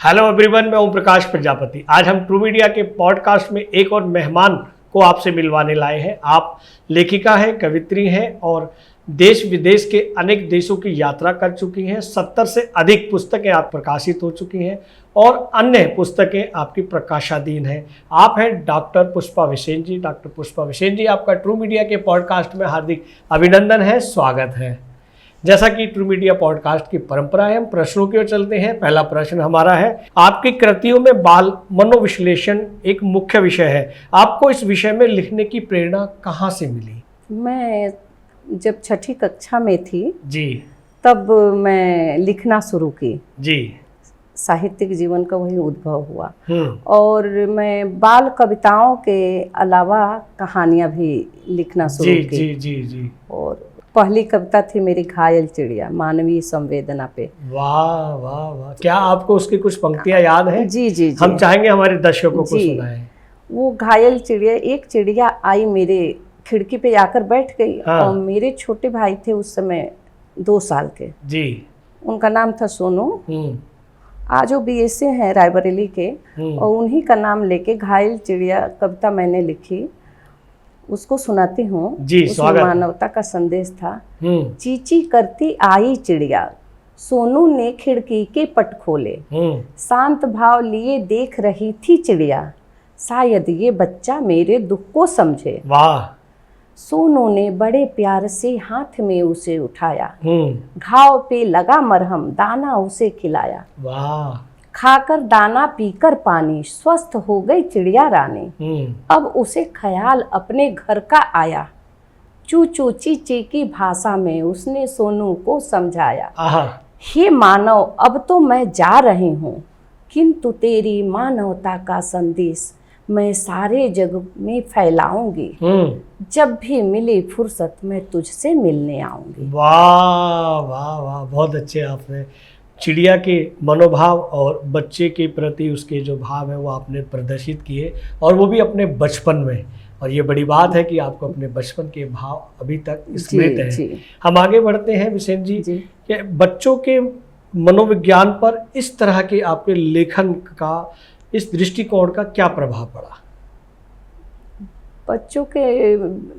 Hello everyone, मैं ओम प्रकाश प्रजापति। आज हम ट्रू मीडिया के पॉडकास्ट में एक और मेहमान को आपसे मिलवाने लाए हैं। आप लेखिका हैं, कवित्री हैं और देश विदेश के अनेक देशों की यात्रा कर चुकी हैं। 70 से अधिक पुस्तकें आप प्रकाशित हो चुकी हैं और अन्य पुस्तकें आपकी प्रकाशाधीन हैं। आप हैं डॉक्टर पुष्पा बिसेन जी। डॉक्टर पुष्पा बिसेन जी, आपका ट्रू मीडिया के पॉडकास्ट में हार्दिक अभिनंदन है, स्वागत है। जैसा कि ट्रू मीडिया पॉडकास्ट की परंपरा है, हम प्रश्नों की ओर चलते हैं। पहला प्रश्न हमारा है, आपकी कृतियों में बाल मनोविश्लेषण एक मुख्य विषय है। आपको इस विषय में लिखने की प्रेरणा कहाँ से मिली? मैं जब छठी कक्षा में थी जी, तब मैं लिखना शुरू की जी, साहित्यिक जीवन का वही उद्भव हुआ। और मैं बाल कविताओं के अलावा कहानियां भी लिखना शुरू की। जी जी जी। और पहली कविता थी मेरी घायल चिड़िया, मानवीय संवेदना पे। वाह वाह वाह, क्या आपको उसकी कुछ पंक्तियां याद हैं? जी जी जी, हम चाहेंगे हमारे दर्शकों को सुनाएं। वो घायल चिड़िया, एक चिड़िया आई मेरे खिड़की पे आकर बैठ गई। हाँ। और मेरे छोटे भाई थे उस समय 2 साल के, जी, उनका नाम था सोनू। आज वो BSA हैं रायबरेली के। और उन्हीं का नाम लेके घायल चिड़िया कविता मैंने लिखी, उसको सुनाती हूँ। जी, उसमें मानवता का संदेश था। चींची करती आई चिड़िया, सोनू ने खिड़की के पट खोले। शांत भाव लिए देख रही थी चिड़िया, शायद ये बच्चा मेरे दुख को समझे। वाह। सोनू ने बड़े प्यार से हाथ में उसे उठाया, घाव पे लगा मरहम, दाना उसे खिलाया। वाह। खाकर दाना पीकर पानी, स्वस्थ हो गई चिड़िया रानी। अब उसे ख्याल अपने घर का आया, चू चू ची ची की भाषा में उसने सोनू को समझाया। हे मानव, अब तो मैं जा रही हूँ, किंतु तेरी मानवता का संदेश मैं सारे जग में फैलाऊंगी। जब भी मिली फुर्सत मैं तुझसे मिलने आऊंगी। वाह वाह वाह, बहुत अच्छे। आपने चिड़िया के मनोभाव और बच्चे के प्रति उसके जो भाव है वो आपने प्रदर्शित किए, और वो भी अपने बचपन में। और ये बड़ी बात है कि आपको अपने बचपन के भाव अभी तक स्मृत हैं। हम आगे बढ़ते हैं बिसेन जी, कि बच्चों के मनोविज्ञान पर इस तरह के आपके लेखन का, इस दृष्टिकोण का क्या प्रभाव पड़ा? बच्चों के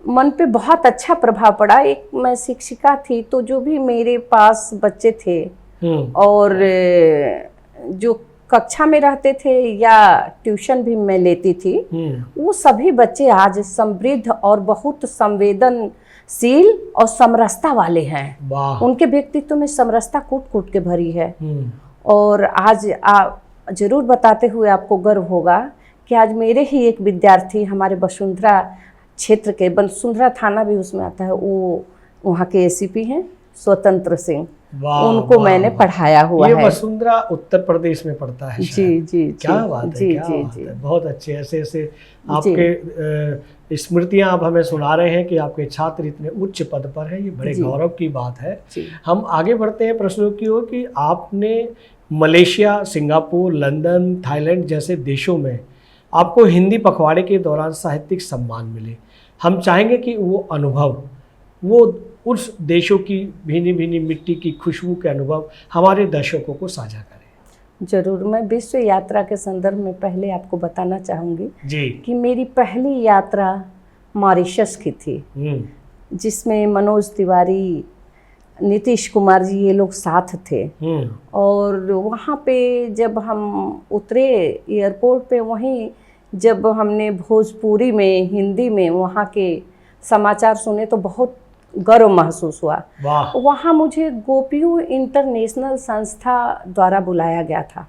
मन पे बहुत अच्छा प्रभाव पड़ा। एक मैं शिक्षिका थी, तो जो भी मेरे पास बच्चे थे और जो कक्षा में रहते थे या ट्यूशन भी मैं लेती थी, वो सभी बच्चे आज समृद्ध और बहुत संवेदनशील और समरसता वाले हैं। उनके व्यक्तित्व में समरसता कूट कूट के भरी है। और आज जरूर बताते हुए आपको गर्व होगा कि आज मेरे ही एक विद्यार्थी हमारे वसुंधरा क्षेत्र के, वसुंधरा थाना भी उसमें आता है, वो वहाँ के ACP हैं स्वतंत्र सिंह। उनको मैंने पढ़ाया हुआ है। वसुंधरा उत्तर प्रदेश में पड़ता है। जी जी, क्या बात है, क्या बात है। बहुत अच्छे। ऐसे ऐसे आपके स्मृतियां आप हमें सुना रहे हैं कि आपके छात्र इतने उच्च पद पर हैं, ये बड़े गौरव की बात है। हम आगे बढ़ते हैं प्रश्नों की ओर कि आपने मलेशिया, सिंगापुर, लंदन, थाईलैंड जैसे देशों में आपको हिंदी पखवाड़े के दौरान साहित्यिक सम्मान मिले। हम चाहेंगे कि वो अनुभव, वो उस देशों की भीनी भीनी मिट्टी की खुशबू के अनुभव हमारे दर्शकों को साझा करें। जरूर। मैं विश्व यात्रा के संदर्भ में पहले आपको बताना चाहूँगी जी कि मेरी पहली यात्रा मॉरिशस की थी, जिसमें मनोज तिवारी, नीतीश कुमार जी, ये लोग साथ थे। और वहाँ पे जब हम उतरे एयरपोर्ट पे, वहीं जब हमने भोजपुरी में, हिंदी में वहाँ के समाचार सुने तो बहुत गर्व महसूस हुआ। वहाँ मुझे गोपियों इंटरनेशनल संस्था द्वारा बुलाया गया था।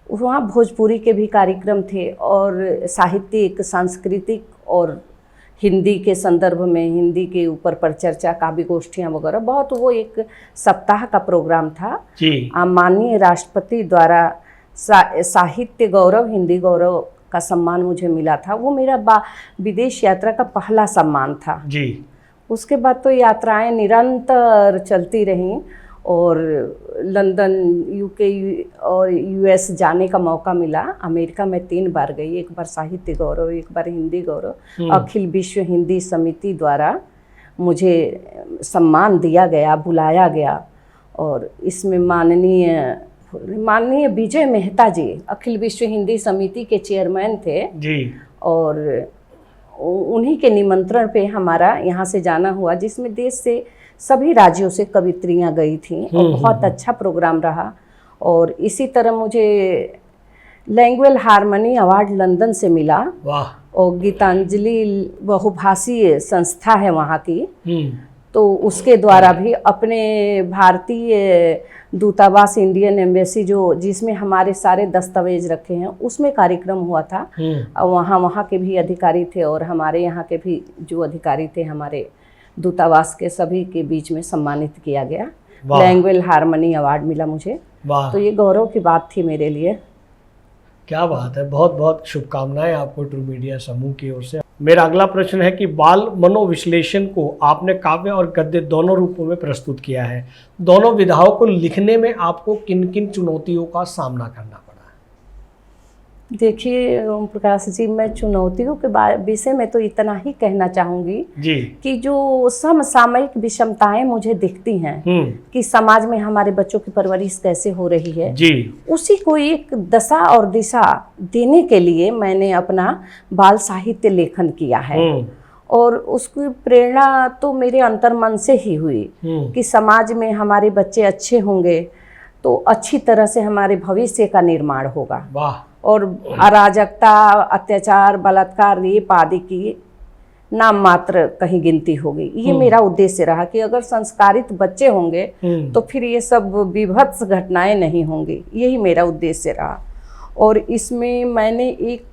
वहाँ भोजपुरी के भी कार्यक्रम थे और साहित्यिक, सांस्कृतिक और हिंदी के संदर्भ में, हिंदी के ऊपर पर चर्चा, काव्य गोष्ठियाँ वगैरह, बहुत। वो एक सप्ताह का प्रोग्राम था। माननीय राष्ट्रपति द्वारा साहित्य गौरव, हिंदी गौरव का सम्मान मुझे मिला था। वो मेरा विदेश यात्रा का पहला सम्मान था जी। उसके बाद तो यात्राएं निरंतर चलती रहीं और लंदन, UK और US जाने का मौका मिला। अमेरिका में 3 बार गई, एक बार साहित्य गौरव, एक बार हिंदी गौरव। अखिल विश्व हिंदी समिति द्वारा मुझे सम्मान दिया गया, बुलाया गया। और इसमें माननीय माननीय विजय मेहता जी अखिल विश्व हिंदी समिति के चेयरमैन थे जी, और उन्हीं के निमंत्रण पे हमारा यहाँ से जाना हुआ, जिसमें देश से सभी राज्यों से कवित्रियाँ गई थीं और बहुत अच्छा प्रोग्राम रहा। और इसी तरह मुझे लैंग्वेज हार्मनी अवार्ड लंदन से मिला। वाह। और गीतांजलि बहुभाषीय संस्था है वहाँ की, तो उसके द्वारा भी अपने भारतीय दूतावास इंडियन एम्बेसी जो जिसमें हमारे सारे दस्तावेज रखे हैं उसमें कार्यक्रम हुआ था। और वहाँ के भी अधिकारी थे और हमारे यहाँ के भी जो अधिकारी थे हमारे दूतावास के, सभी के बीच में सम्मानित किया गया। लैंग्वेज हार्मनी अवार्ड मिला मुझे। तो ये गौरव की बात थी मेरे लिए। क्या बात है, बहुत बहुत शुभकामनाएं आपको ट्रू मीडिया समूह की ओर से। मेरा अगला प्रश्न है कि बाल मनोविश्लेषण को आपने काव्य और गद्य दोनों रूपों में प्रस्तुत किया है। दोनों विधाओं को लिखने में आपको किन किन चुनौतियों का सामना करना पड़ा? देखिए ओम प्रकाश जी, मैं चुनौतियों के विषय में तो इतना ही कहना चाहूँगी जी कि जो समसामयिक विषमताएं मुझे दिखती हैं कि समाज में हमारे बच्चों की परवरिश कैसे हो रही है जी, उसी को एक दशा और दिशा देने के लिए मैंने अपना बाल साहित्य लेखन किया है। और उसकी प्रेरणा तो मेरे अंतर्मन से ही हुई कि समाज में हमारे बच्चे अच्छे होंगे तो अच्छी तरह से हमारे भविष्य का निर्माण होगा। वाह। और अराजकता, अत्याचार, बलात्कार, रेप आदि की नाम मात्र कहीं गिनती होगी। ये मेरा उद्देश्य रहा कि अगर संस्कारित बच्चे होंगे तो फिर ये सब विभत्स घटनाएं नहीं होंगी। यही मेरा उद्देश्य रहा। और इसमें मैंने एक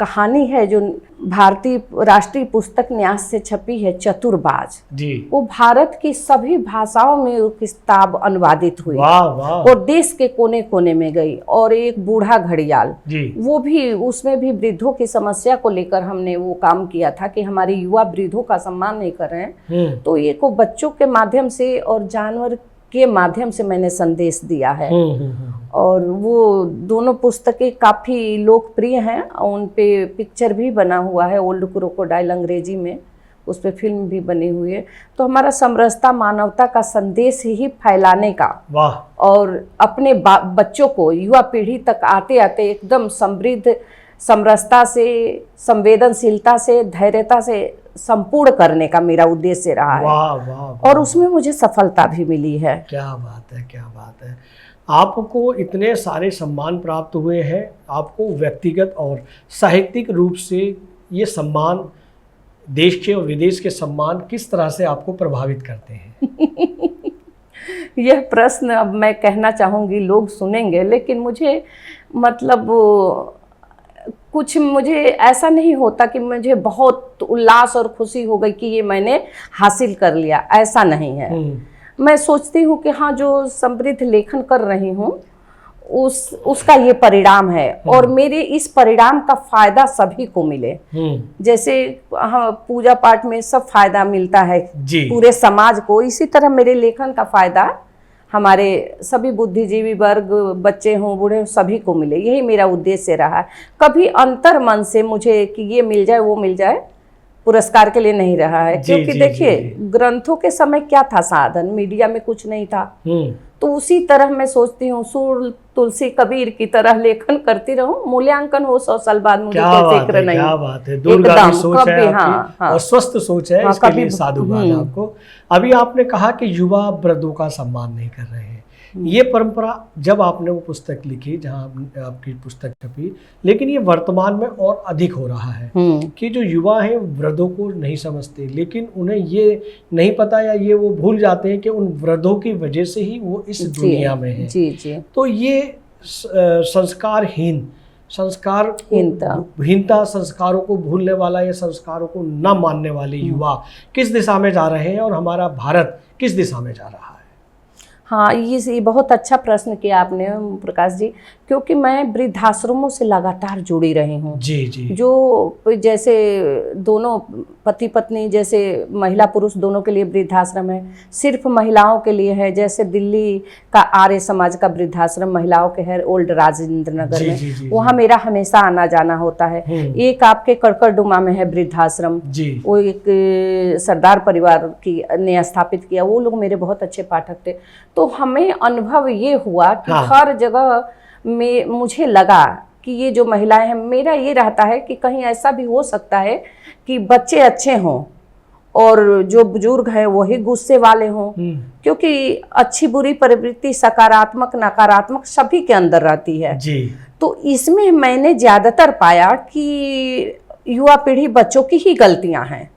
कहानी है जो भारतीय राष्ट्रीय पुस्तक न्यास से छपी है, चतुरबाज जी। वो भारत की सभी भाषाओं में वो किताब अनुवादित हुई। वाह वाह। और देश के कोने कोने में गई। और एक बूढ़ा घड़ियाल जी, वो भी, उसमें भी वृद्धों की समस्या को लेकर हमने वो काम किया था कि हमारे युवा वृद्धों का सम्मान नहीं कर रहे हैं। तो ये को बच्चों के माध्यम से और जानवर के माध्यम से मैंने संदेश दिया है। और वो दोनों पुस्तकें काफ़ी लोकप्रिय हैं। उन पे पिक्चर भी बना हुआ है, ओल्ड क्रोकोडाइल अंग्रेजी में, उस पर फिल्म भी बनी हुई है। तो हमारा समरसता, मानवता का संदेश ही फैलाने का, वाह, और अपने बच्चों को, युवा पीढ़ी तक आते आते एकदम समृद्ध, समरसता से, संवेदनशीलता से, धैर्यता से संपूर्ण करने का मेरा उद्देश्य रहा है। वाह वाह वाह। और उसमें मुझे सफलता भी मिली है। क्या बात है, क्या बात है। आपको इतने सारे सम्मान प्राप्त हुए हैं, आपको व्यक्तिगत और साहित्यिक रूप से ये सम्मान, देश के और विदेश के सम्मान किस तरह से आपको प्रभावित करते हैं? यह प्रश्न अब मैं कहना चाहूँगी, लोग सुनेंगे, लेकिन मुझे मतलब कुछ मुझे ऐसा नहीं होता कि मुझे बहुत उल्लास और खुशी हो गई कि ये मैंने हासिल कर लिया, ऐसा नहीं है। मैं सोचती हूँ कि हाँ, जो समृद्ध लेखन कर रही हूँ उसका ये परिणाम है और मेरे इस परिणाम का फायदा सभी को मिले। जैसे हाँ, पूजा पाठ में सब फायदा मिलता है पूरे समाज को, इसी तरह मेरे लेखन का फायदा हमारे सभी बुद्धिजीवी वर्ग, बच्चे हों बूढ़े हों, सभी को मिले। यही मेरा उद्देश्य रहा है। कभी अंतर मन से मुझे कि ये मिल जाए वो मिल जाए पुरस्कार के लिए नहीं रहा है। क्योंकि देखिए, ग्रंथों के समय क्या था साधन, मीडिया में कुछ नहीं था। तो उसी तरह मैं सोचती हूँ सूर तुलसी कबीर की तरह लेखन करती रहूं, मूल्यांकन हो 100 साल बाद मुझे कोई जिक्र नहीं। क्या बात है, दूरगामी सोच है आपकी। और स्वस्थ सोच है, इसके लिए साधुवाद आपको। अभी आपने कहा कि युवा वृद्धों का सम्मान नहीं कर रहे हैं। ये परंपरा, जब आपने वो पुस्तक लिखी, जहाँ आपकी पुस्तक छपी, लेकिन ये वर्तमान में और अधिक हो रहा है कि जो युवा हैं वृद्धों को नहीं समझते, लेकिन उन्हें ये नहीं पता या ये वो भूल जाते हैं कि उन वृद्धों की वजह से ही वो इस दुनिया में है। जी। तो ये संस्कारहीनता, संस्कारों को भूलने वाला या संस्कारों को न मानने वाले युवा किस दिशा में जा रहे हैं और हमारा भारत किस दिशा में जा रहा है? हाँ, ये बहुत अच्छा प्रश्न किया आपने प्रकाश जी, क्योंकि मैं वृद्धाश्रमों से लगातार जुड़ी रही हूँ। जी। जो जैसे दोनों पति पत्नी, जैसे महिला पुरुष दोनों के लिए वृद्धाश्रम है, सिर्फ महिलाओं के लिए है। जैसे दिल्ली का आर्य समाज का वृद्धाश्रम महिलाओं के है, ओल्ड राजेंद्र नगर में, वहाँ मेरा हमेशा आना जाना होता है। एक आपके कड़कड़डुमा में है वृद्धाश्रम, वो एक सरदार परिवार की ने स्थापित किया, वो लोग मेरे बहुत अच्छे पाठक थे। तो हमें अनुभव ये हुआ कि हाँ। हर जगह में मुझे लगा कि ये जो महिलाएं हैं, मेरा ये रहता है कि कहीं ऐसा भी हो सकता है कि बच्चे अच्छे हों और जो बुजुर्ग हैं वही गुस्से वाले हों, क्योंकि अच्छी बुरी प्रवृत्ति सकारात्मक नकारात्मक सभी के अंदर रहती है जी। तो इसमें मैंने ज्यादातर पाया कि युवा पीढ़ी बच्चों की ही गलतियां हैं।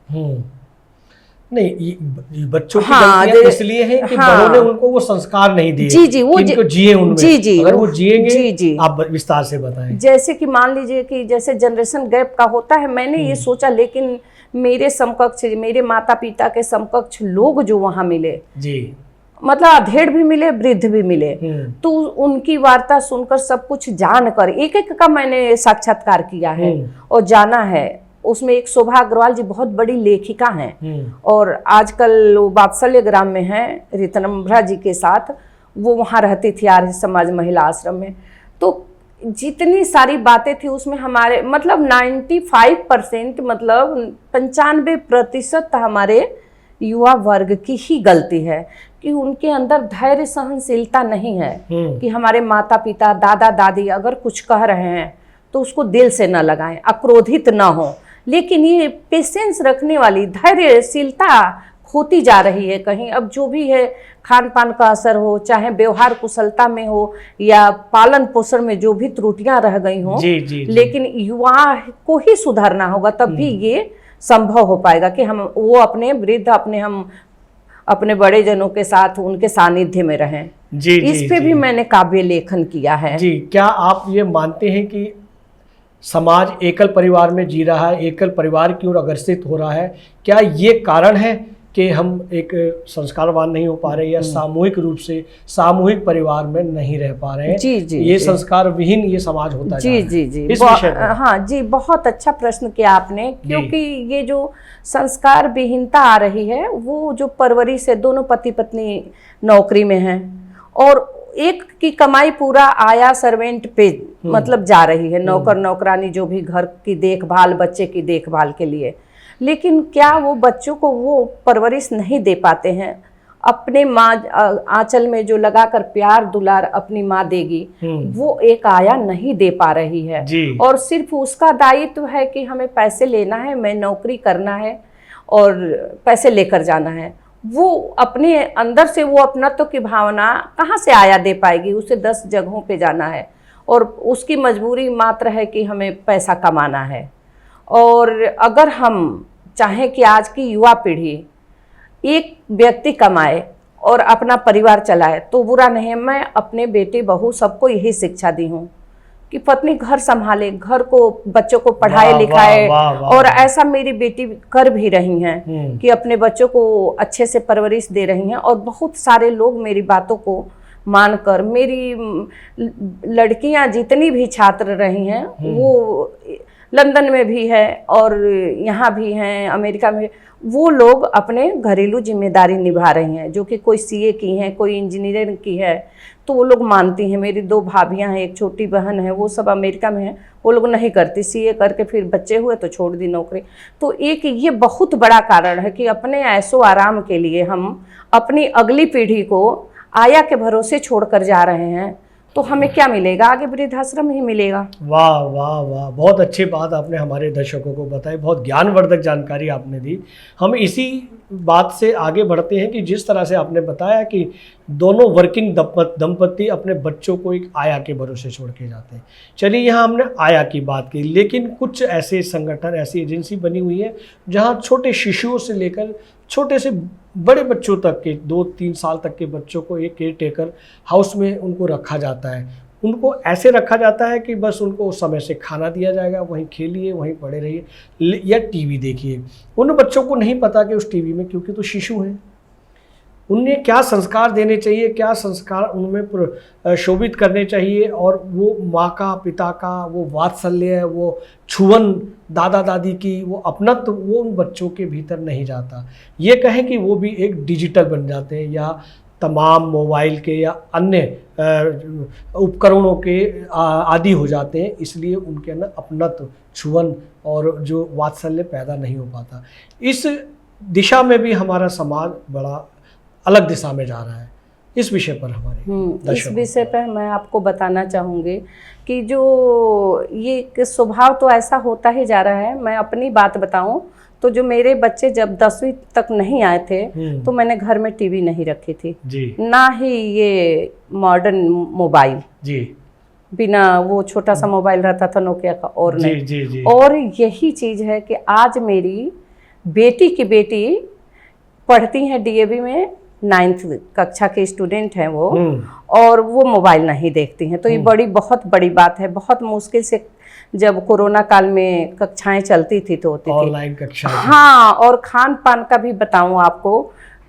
नहीं, ये बच्चों की हाँ, गलतियां इसलिए हैं कि हाँ, बड़ों ने उनको वो संस्कार नहीं दिए। जी जी, वो कि इनको जिए उनमें। जी जी, अगर वो जिएंगे, जी जी, आप विस्तार से बताएं। जैसे कि मान लीजिए कि जैसे जनरेशन गैप का होता है, मैंने ये सोचा, लेकिन मेरे समकक्ष, मेरे माता पिता के समकक्ष लोग जो वहां मिले जी, मतलब अधेड़ भी मिले, वृद्ध भी मिले, तो उनकी वार्ता सुनकर सब कुछ जानकर एक एक का मैंने साक्षात्कार किया है और जाना है। उसमें एक शोभा अग्रवाल जी बहुत बड़ी लेखिका हैं और आजकल वो वात्सल्य ग्राम में हैं रितनम्भरा जी के साथ, वो वहाँ रहती थी आर्य समाज महिला आश्रम में। तो जितनी सारी बातें थी उसमें हमारे मतलब 95% मतलब 95% हमारे युवा वर्ग की ही गलती है कि उनके अंदर धैर्य सहनशीलता नहीं है कि हमारे माता पिता दादा दादी अगर कुछ कह रहे हैं तो उसको दिल से न लगाएं, अक्रोधित न हो। लेकिन ये पेशेंस रखने वाली धैर्यशीलता होती जा रही है कहीं। अब जो भी है, खान पान का असर हो, चाहे व्यवहार कुशलता में हो या पालन पोषण में जो भी त्रुटियां रह गई हों, लेकिन युवा को ही सुधारना होगा, तब भी ये संभव हो पाएगा कि हम वो अपने वृद्ध हम अपने बड़े जनों के साथ उनके सानिध्य में रहें। जी, इस पे भी मैंने काव्य लेखन किया है। जी, क्या आप ये मानते हैं कि समाज एकल परिवार में जी रहा है, एकल परिवार की ओर अग्रसित हो रहा है? क्या ये कारण है कि हम एक संस्कारवान नहीं हो पा रहे या सामूहिक रूप से सामूहिक परिवार में नहीं रह पा रहे हैं? जी जी, ये संस्कार विहीन ये समाज होता है। जी जी जी, इस विषय पर। हाँ जी, बहुत अच्छा प्रश्न किया आपने, क्योंकि ये जो संस्कार विहीनता आ रही है, वो जो परवरिश है, दोनों पति पत्नी नौकरी में हैं और एक की कमाई पूरा आया सर्वेंट पे मतलब जा रही है, नौकर नौकरानी जो भी घर की देखभाल, बच्चे की देखभाल के लिए। लेकिन क्या वो बच्चों को वो परवरिश नहीं दे पाते हैं? अपने माँ आंचल में जो लगाकर प्यार दुलार अपनी माँ देगी, वो एक आया नहीं दे पा रही है। और सिर्फ उसका दायित्व है कि हमें पैसे लेना है, मैं नौकरी करना है और पैसे लेकर जाना है। वो अपने अंदर से वो अपनत्व की भावना कहाँ से आया दे पाएगी? उसे 10 जगहों पे जाना है और उसकी मजबूरी मात्र है कि हमें पैसा कमाना है। और अगर हम चाहें कि आज की युवा पीढ़ी एक व्यक्ति कमाए और अपना परिवार चलाए तो बुरा नहीं है। मैं अपने बेटे बहू सबको यही शिक्षा दी हूँ कि पत्नी घर संभाले, घर को, बच्चों को पढ़ाए लिखाए। और ऐसा मेरी बेटी कर भी रही हैं कि अपने बच्चों को अच्छे से परवरिश दे रही हैं। और बहुत सारे लोग मेरी बातों को मानकर, मेरी लड़कियां जितनी भी छात्र रही हैं, वो लंदन में भी है और यहाँ भी हैं, अमेरिका में, वो लोग अपने घरेलू जिम्मेदारी निभा रही हैं, जो कि कोई सीए की हैं, कोई इंजीनियरिंग की है, तो वो लोग मानती हैं। मेरी 2 भाभियां हैं, एक छोटी बहन है, वो सब अमेरिका में हैं, वो लोग नहीं करती, सीए करके फिर बच्चे हुए तो छोड़ दी नौकरी। तो एक ये बहुत बड़ा कारण है कि अपने ऐशो आराम के लिए हम अपनी अगली पीढ़ी को आया के भरोसे छोड़कर जा रहे हैं, तो हमें क्या मिलेगा? आगे वृद्धाश्रम ही मिलेगा। वाह वाह वाह, बहुत अच्छी बात आपने हमारे दर्शकों को बताई, बहुत ज्ञानवर्धक जानकारी आपने दी। हम इसी बात से आगे बढ़ते हैं कि जिस तरह से आपने बताया कि दोनों वर्किंग दंपति अपने बच्चों को एक आया के भरोसे छोड़ के जाते हैं। चलिए, यहाँ हमने आया की बात की, लेकिन कुछ ऐसे संगठन, ऐसी एजेंसी बनी हुई है जहाँ छोटे शिशुओं से लेकर छोटे से बड़े बच्चों तक के 2-3 साल तक के बच्चों को एक केयर टेकर हाउस में उनको रखा जाता है। उनको ऐसे रखा जाता है कि बस उनको उस समय से खाना दिया जाएगा, वहीं खेलिए, वहीं पड़े रहिए या टीवी देखिए। उन बच्चों को नहीं पता कि उस टीवी में, क्योंकि तो शिशु हैं, उन्हें क्या संस्कार देने चाहिए, क्या संस्कार उनमें शोभित करने चाहिए, और वो माँ का, पिता का वो वात्सल्य, वो छुअन, दादा दादी की वो अपनत्व, वो उन बच्चों के भीतर नहीं जाता। ये कहें कि वो भी एक डिजिटल बन जाते हैं या तमाम मोबाइल के या अन्य उपकरणों के आदी हो जाते हैं, इसलिए उनके अंदर अपनत्व, छुअन और जो वात्सल्य पैदा नहीं हो पाता। इस दिशा में भी हमारा समाज बड़ा अलग दिशा में जा रहा है। इस विषय पर हमारे इस विषय पर मैं आपको बताना चाहूँगी कि जो ये स्वभाव तो ऐसा होता ही जा रहा है। मैं अपनी बात बताऊं तो जो मेरे बच्चे जब 10वीं तक नहीं आए थे तो मैंने घर में टीवी नहीं रखी थी जी, ना ही ये मॉडर्न मोबाइल जी, बिना वो छोटा सा मोबाइल रहता था नोकिया का और जी, नहीं। जी, जी। और यही चीज़ है कि आज मेरी बेटी की बेटी पढ़ती हैं डीएवी में, 9th कक्षा के स्टूडेंट हैं वो, और वो मोबाइल नहीं देखती हैं। तो ये बहुत बड़ी बात है। बहुत मुश्किल से जब कोरोना काल में कक्षाएं चलती थी तो होती थी ऑनलाइन कक्षा। हाँ, और खान पान का भी बताऊं आपको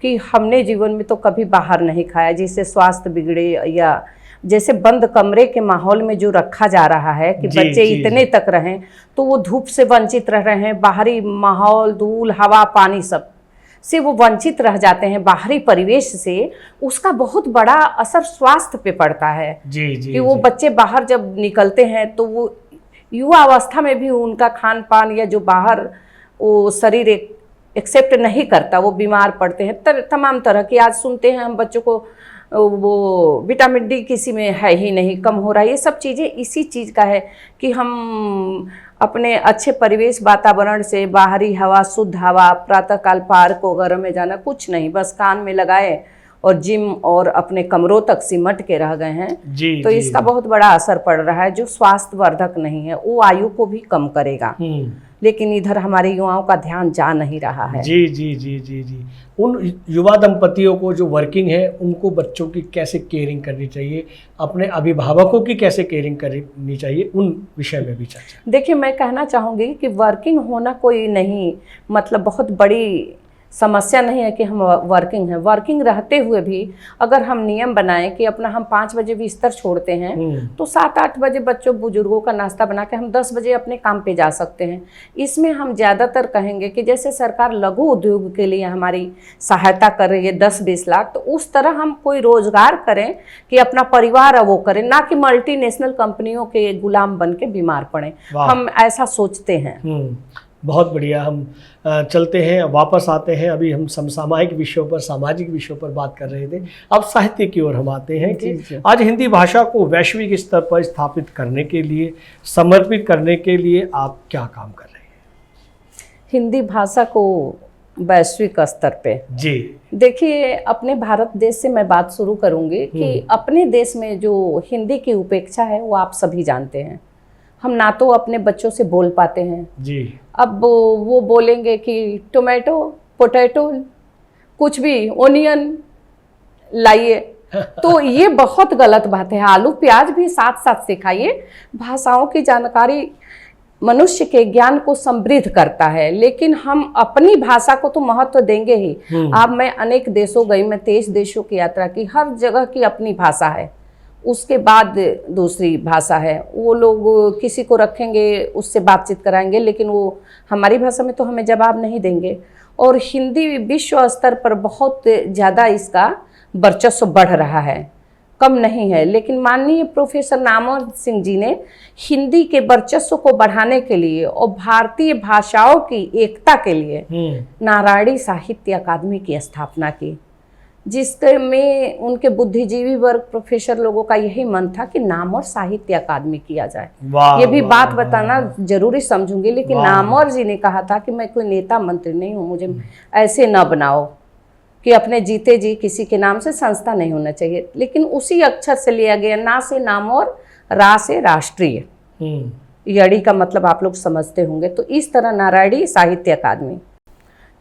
कि हमने जीवन में तो कभी बाहर नहीं खाया, जिससे स्वास्थ्य बिगड़े, या जैसे बंद कमरे के माहौल में जो रखा जा रहा है कि बच्चे इतने तक रहें, तो वो धूप से वंचित रह रहे हैं, बाहरी माहौल, धूल, हवा, पानी सब से वो वंचित रह जाते हैं, बाहरी परिवेश से। उसका बहुत बड़ा असर स्वास्थ्य पे पड़ता है कि वो बच्चे बाहर जब निकलते हैं तो वो युवा अवस्था में भी उनका खान पान या जो बाहर वो शरीर एक्सेप्ट नहीं करता, वो बीमार पड़ते हैं। तमाम तरह की आज सुनते हैं हम बच्चों को वो विटामिन डी किसी में है ही नहीं, कम हो रहा है। ये सब चीज़ें इसी चीज़ का है कि हम अपने अच्छे परिवेश वातावरण से, बाहरी हवा, शुद्ध हवा, प्रातःकाल पार्क वगैरह में जाना, कुछ नहीं, बस कान में लगाए और जिम और अपने कमरों तक सिमट के रह गए हैं। तो इसका बहुत बड़ा असर पड़ रहा है, जो स्वास्थ्यवर्धक नहीं है, वो आयु को भी कम करेगा। लेकिन इधर हमारे युवाओं का ध्यान जा नहीं रहा है। जी जी जी जी जी। उन युवा दंपतियों को जो वर्किंग है, उनको बच्चों की कैसे केयरिंग करनी चाहिए, अपने अभिभावकों की कैसे केयरिंग करनी चाहिए, उन विषय में भी चर्चा। देखिए, मैं कहना चाहूँगी कि वर्किंग होना कोई नहीं मतलब बहुत बड़ी समस्या नहीं है कि हम वर्किंग हैं। वर्किंग रहते हुए भी अगर हम नियम बनाएं कि अपना हम 5 बजे बिस्तर छोड़ते हैं तो 7-8 बजे बच्चों बुजुर्गों का नाश्ता बना के हम 10 बजे अपने काम पे जा सकते हैं। इसमें हम ज़्यादातर कहेंगे कि जैसे सरकार लघु उद्योग के लिए हमारी सहायता कर रही है 10-20 लाख, तो उस तरह हम कोई रोजगार करें कि अपना परिवार वो करें, ना कि मल्टीनेशनल कंपनियों के गुलाम बन के बीमार पड़ें। हम ऐसा सोचते हैं। बहुत बढ़िया। हम चलते हैं, वापस आते हैं। अभी हम समसामयिक विषयों पर, सामाजिक विषयों पर बात कर रहे थे। अब साहित्य की ओर हम आते हैं कि आज हिंदी भाषा को वैश्विक स्तर पर स्थापित करने के लिए, समर्पित करने के लिए आप क्या काम कर रहे हैं? हिंदी भाषा को वैश्विक स्तर पे, जी देखिए, अपने भारत देश से मैं बात शुरू करूंगी कि अपने देश में जो हिंदी की उपेक्षा है वो आप सभी जानते हैं। हम ना तो अपने बच्चों से बोल पाते हैं जी। अब वो बोलेंगे कि टोमेटो, पोटैटो, कुछ भी, ओनियन लाइए, तो ये बहुत गलत बात है। आलू प्याज भी साथ साथ सिखाइए। भाषाओं की जानकारी मनुष्य के ज्ञान को समृद्ध करता है, लेकिन हम अपनी भाषा को तो महत्व देंगे ही। अब मैं अनेक देशों गई, मैं 23 देशों की यात्रा की, हर जगह की अपनी भाषा है, उसके बाद दूसरी भाषा है। वो लोग किसी को रखेंगे, उससे बातचीत कराएंगे, लेकिन वो हमारी भाषा में तो हमें जवाब नहीं देंगे। और हिंदी विश्व स्तर पर बहुत ज़्यादा इसका वर्चस्व बढ़ रहा है, कम नहीं है। लेकिन माननीय प्रोफेसर नामवर सिंह जी ने हिंदी के वर्चस्व को बढ़ाने के लिए और भारतीय भाषाओं की एकता के लिए नारायणी साहित्य अकादमी की स्थापना की, जिसके में उनके बुद्धिजीवी वर्ग प्रोफेसर लोगों का यही मन था कि नामवर साहित्य अकादमी किया जाए। ये भी बात बताना जरूरी समझूंगी, लेकिन नामवर जी ने कहा था कि मैं कोई नेता मंत्री नहीं हूँ, मुझे ऐसे न बनाओ कि अपने जीते जी किसी के नाम से संस्था नहीं होना चाहिए। लेकिन उसी अक्षर से लिया गया, ना से नामवर, रा से राष्ट्रीय, यड़ी का मतलब आप लोग समझते होंगे। तो इस तरह नारायणी साहित्य अकादमी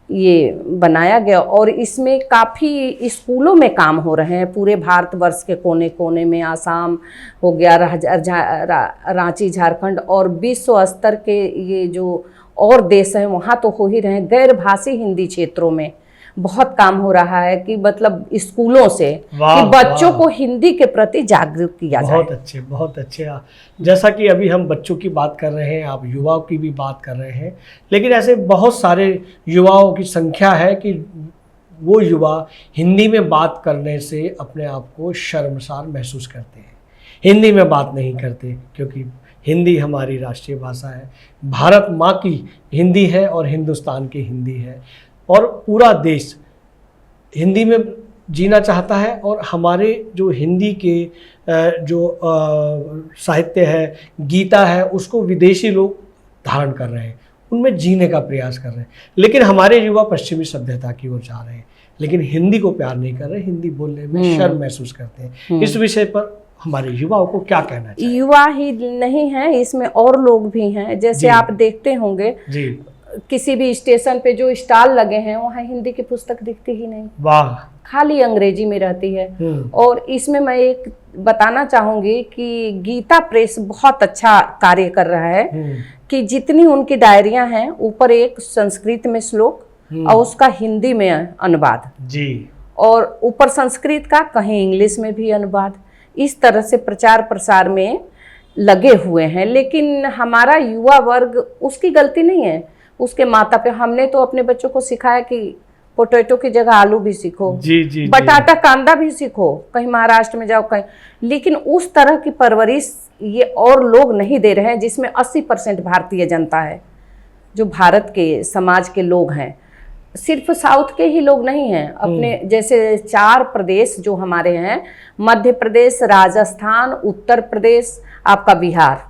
ये बनाया गया और इसमें काफ़ी स्कूलों में काम हो रहे हैं, पूरे भारतवर्ष के कोने कोने में। आसाम हो गया, रांची, झारखंड, और विश्व स्तर के ये जो और देश हैं वहाँ तो हो ही रहे हैं। गैर भाषी हिंदी क्षेत्रों में बहुत काम हो रहा है कि मतलब स्कूलों से कि बच्चों को हिंदी के प्रति जागरूक किया जाए। बहुत अच्छे, बहुत अच्छे। जैसा कि अभी हम बच्चों की बात कर रहे हैं, आप युवाओं की भी बात कर रहे हैं, लेकिन ऐसे बहुत सारे युवाओं की संख्या है कि वो युवा हिंदी में बात करने से अपने आप को शर्मसार महसूस करते हैं, हिंदी में बात नहीं करते, क्योंकि हिंदी हमारी राष्ट्रीय भाषा है, भारत माँ की हिंदी है और हिंदुस्तान की हिंदी है, और पूरा देश हिंदी में जीना चाहता है और हमारे जो हिंदी के जो साहित्य है, गीता है, उसको विदेशी लोग धारण कर रहे हैं, उनमें जीने का प्रयास कर रहे हैं। लेकिन हमारे युवा पश्चिमी सभ्यता की ओर जा रहे हैं, लेकिन हिंदी को प्यार नहीं कर रहे, हिंदी बोलने में शर्म महसूस करते हैं। इस विषय पर हमारे युवाओं को क्या कहना चाहिए? युवा ही नहीं है, इसमें और लोग भी हैं। जैसे आप देखते होंगे जी, किसी भी स्टेशन पे जो स्टॉल लगे हैं वहाँ हिंदी की पुस्तक दिखती ही नहीं, वाह, खाली अंग्रेजी में रहती है। और इसमें मैं एक बताना चाहूंगी कि गीता प्रेस बहुत अच्छा कार्य कर रहा है कि जितनी उनकी डायरियां हैं, ऊपर एक संस्कृत में श्लोक और उसका हिंदी में अनुवाद जी, और ऊपर संस्कृत का, कहीं इंग्लिश में भी अनुवाद, इस तरह से प्रचार प्रसार में लगे हुए हैं। लेकिन हमारा युवा वर्ग, उसकी गलती नहीं है, उसके माता पे। हमने तो अपने बच्चों को सिखाया कि पोटैटो की जगह आलू भी सीखो, जी, बटाटा कांदा भी सीखो, कहीं महाराष्ट्र में जाओ कहीं, लेकिन उस तरह की परवरिश ये और लोग नहीं दे रहे हैं जिसमें 80% भारतीय जनता है, जो भारत के समाज के लोग हैं। सिर्फ साउथ के ही लोग नहीं हैं, अपने जैसे 4 प्रदेश जो हमारे हैं, मध्य प्रदेश, राजस्थान, उत्तर प्रदेश, आपका बिहार,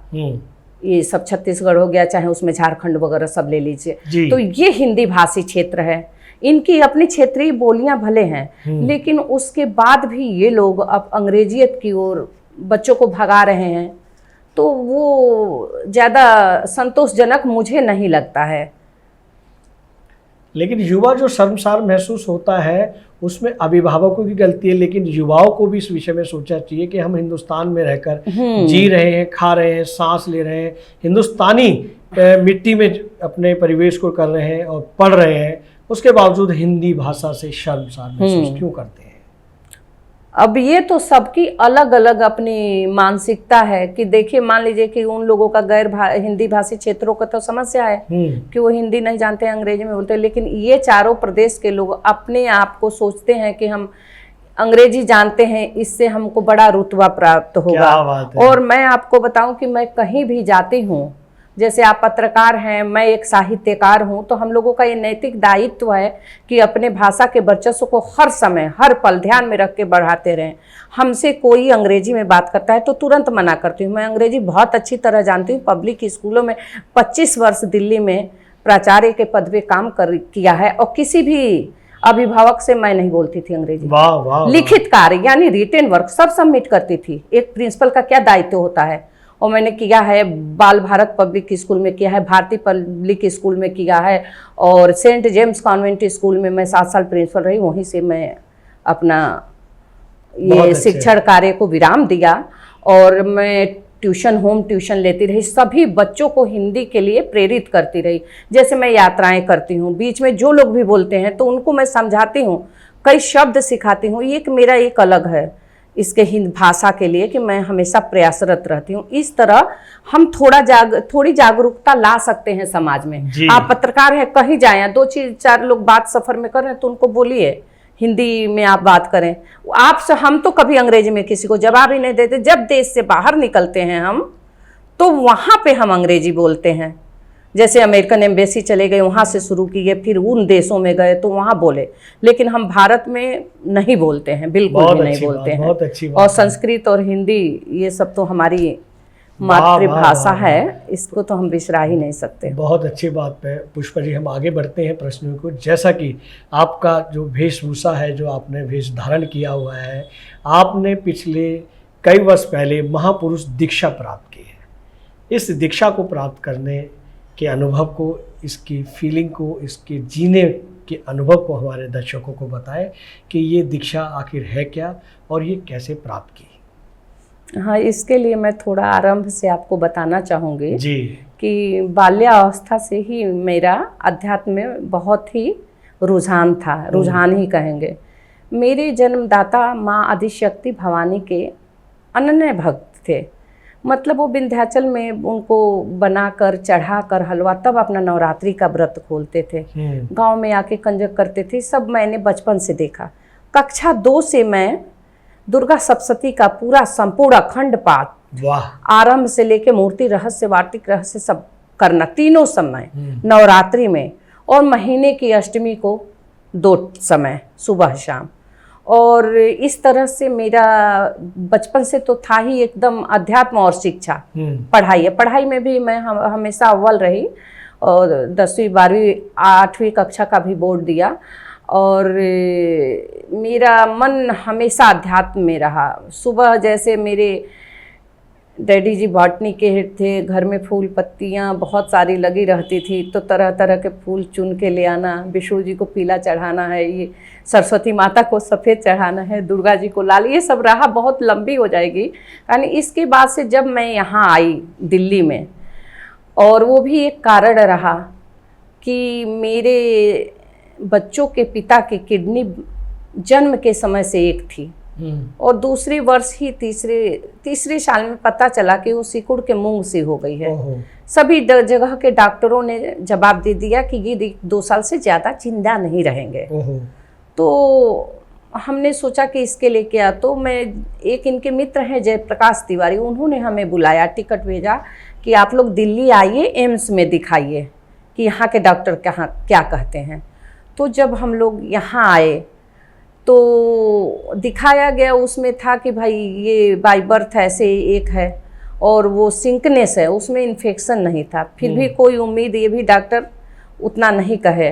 ये सब छत्तीसगढ़ हो गया, चाहे उसमें झारखंड वगैरह सब ले लीजिए, तो ये हिंदी भाषी क्षेत्र है। इनकी अपनी क्षेत्रीय बोलियां भले हैं, लेकिन उसके बाद भी ये लोग अब अंग्रेजियत की ओर बच्चों को भगा रहे हैं, तो वो ज़्यादा संतोषजनक मुझे नहीं लगता है। लेकिन युवा जो शर्मसार महसूस होता है, उसमें अभिभावकों की गलती है, लेकिन युवाओं को भी इस विषय में सोचना चाहिए कि हम हिंदुस्तान में रहकर जी रहे हैं, खा रहे हैं, सांस ले रहे हैं, हिंदुस्तानी मिट्टी में अपने परिवेश को कर रहे हैं और पढ़ रहे हैं, उसके बावजूद हिंदी भाषा से शर्मसार महसूस क्यों करते हैं? अब ये तो सबकी अलग अलग अपनी मानसिकता है कि देखिए, मान लीजिए कि उन लोगों का हिंदी भाषी क्षेत्रों का तो समस्या है कि वो हिंदी नहीं जानते हैं, अंग्रेजी में बोलते हैं, लेकिन ये चारों प्रदेश के लोग अपने आप को सोचते हैं कि हम अंग्रेजी जानते हैं, इससे हमको बड़ा रुतबा प्राप्त होगा। और मैं आपको बताऊं कि मैं कहीं भी जाती हूँ, जैसे आप पत्रकार हैं, मैं एक साहित्यकार हूं, तो हम लोगों का ये नैतिक दायित्व है कि अपने भाषा के वर्चस्व को हर समय, हर पल ध्यान में रख के बढ़ाते रहें। हमसे कोई अंग्रेजी में बात करता है तो तुरंत मना करती हूँ। मैं अंग्रेजी बहुत अच्छी तरह जानती हूँ, पब्लिक स्कूलों में 25 वर्ष दिल्ली में प्राचार्य के पद पे काम किया है, और किसी भी अभिभावक से मैं नहीं बोलती थी अंग्रेजी। वाह, वाह, लिखित कार्य यानी रिटेन वर्क सब सबमिट करती थी। एक प्रिंसिपल का क्या दायित्व होता है, और मैंने किया है, बाल भारत पब्लिक स्कूल में किया है, भारतीय पब्लिक स्कूल में किया है, और सेंट जेम्स कॉन्वेंट स्कूल में मैं 7 साल प्रिंसिपल रही। वहीं से मैं अपना ये शिक्षण कार्य को विराम दिया, और मैं ट्यूशन, होम ट्यूशन लेती रही, सभी बच्चों को हिंदी के लिए प्रेरित करती रही। जैसे मैं यात्राएं करती हूँ, बीच में जो लोग भी बोलते हैं तो उनको मैं समझाती हूँ, कई शब्द सिखाती हूँ। ये मेरा एक अलग है इसके हिंदी भाषा के लिए कि मैं हमेशा प्रयासरत रहती हूँ। इस तरह हम थोड़ी जागरूकता ला सकते हैं समाज में। आप पत्रकार हैं, कहीं जाएं, 2-4 लोग बात सफर में कर रहे हैं तो उनको बोलिए हिंदी में आप बात करें। हम तो कभी अंग्रेजी में किसी को जवाब ही नहीं देते। जब देश से बाहर निकलते हैं हम, तो वहाँ पे हम अंग्रेजी बोलते हैं। जैसे अमेरिकन एम्बेसी चले गए, वहाँ से शुरू किए, फिर उन देशों में गए तो वहाँ बोले, लेकिन हम भारत में नहीं बोलते हैं, बिल्कुल भी नहीं बोलते हैं। बहुत अच्छी बात। और संस्कृत और हिंदी ये सब तो हमारी मातृभाषा है, इसको तो हम बिसरा ही नहीं सकते। बहुत अच्छी बात है पुष्पा जी। हम आगे बढ़ते हैं प्रश्नों को। जैसा कि आपका जो वेशभूषा है, जो आपने वेश धारण किया हुआ है, आपने पिछले कई वर्ष पहले महापुरुष दीक्षा प्राप्त की है। इस दीक्षा को प्राप्त करने के अनुभव को, इसकी फीलिंग को, इसके जीने के अनुभव को हमारे दर्शकों को बताएं कि ये दीक्षा आखिर है क्या और ये कैसे प्राप्त की? हाँ, इसके लिए मैं थोड़ा आरंभ से आपको बताना चाहूँगी जी कि बाल्यावस्था से ही मेरा अध्यात्म में बहुत ही रुझान था, रुझान ही कहेंगे। मेरे जन्मदाता माँ आदिशक्ति भवानी के अनन्य भक्त थे। मतलब वो विंध्याचल में उनको बनाकर, चढ़ाकर हलवा, तब अपना नवरात्रि का व्रत खोलते थे, गांव में आके कंजक करते थे। सब मैंने बचपन से देखा। कक्षा 2 से मैं दुर्गा सप्तशती का पूरा संपूर्ण अखंड पाठ, आरंभ से लेके मूर्ति रहस्य, वार्तिक रहस्य सब करना, तीनों समय नवरात्रि में, और महीने की अष्टमी को 2 समय सुबह शाम। और इस तरह से मेरा बचपन से तो था ही एकदम अध्यात्म और शिक्षा। पढ़ाई में भी मैं हमेशा अव्वल रही, और 10वीं 12वीं 8वीं कक्षा का भी बोर्ड दिया, और मेरा मन हमेशा अध्यात्म में रहा। सुबह जैसे मेरे डैडी जी बॉटनी के हेड थे, घर में फूल पत्तियाँ बहुत सारी लगी रहती थी, तो तरह तरह के फूल चुन के ले आना, विष्णु जी को पीला चढ़ाना है, ये सरस्वती माता को सफ़ेद चढ़ाना है, दुर्गा जी को लाल, ये सब रहा। बहुत लंबी हो जाएगी। यानी इसके बाद से जब मैं यहाँ आई दिल्ली में, और वो भी एक कारण रहा कि मेरे बच्चों के पिता की किडनी जन्म के समय से एक थी, और दूसरी वर्ष ही तीसरे साल में पता चला कि वो सिकुड़ के मूंग सी हो गई है। सभी जगह के डॉक्टरों ने जवाब दे दिया कि ये 2 साल से ज़्यादा जिंदा नहीं रहेंगे। तो हमने सोचा कि इसके लिए क्या, तो मैं एक इनके मित्र हैं जयप्रकाश तिवारी, उन्होंने हमें बुलाया, टिकट भेजा कि आप लोग दिल्ली आइए, एम्स में दिखाइए कि यहाँ के डॉक्टर क्या कहते हैं। तो जब हम लोग यहाँ आए तो दिखाया गया, उसमें था कि भाई ये बाय बर्थ ऐसे एक है, और वो सिंकनेस है, उसमें इन्फेक्शन नहीं था। फिर भी कोई उम्मीद, ये भी डॉक्टर उतना नहीं कहे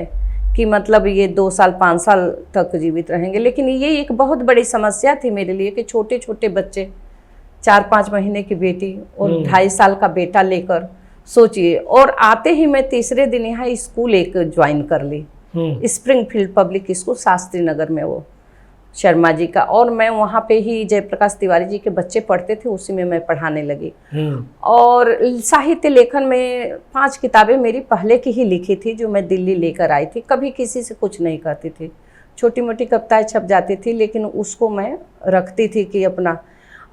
कि मतलब ये 2 साल 5 साल तक जीवित रहेंगे। लेकिन ये एक बहुत बड़ी समस्या थी मेरे लिए कि छोटे छोटे बच्चे, 4-5 महीने की बेटी और 2.5 साल का बेटा लेकर, सोचिए। और आते ही मैं तीसरे दिन यहाँ स्कूल एक ज्वाइन कर ली, Springfield public school, Shastri Nagar में, वो शर्मा जी का। और मैं वहाँ पे ही जयप्रकाश तिवारी जी के बच्चे पढ़ते थे, उसी में मैं पढ़ाने लगी। और साहित्य लेखन में 5 किताबें मेरी पहले की ही लिखी थी, जो मैं दिल्ली लेकर आई थी। कभी किसी से कुछ नहीं कहती थी, छोटी मोटी कविताएं छप जाती थी, लेकिन उसको मैं रखती थी कि अपना।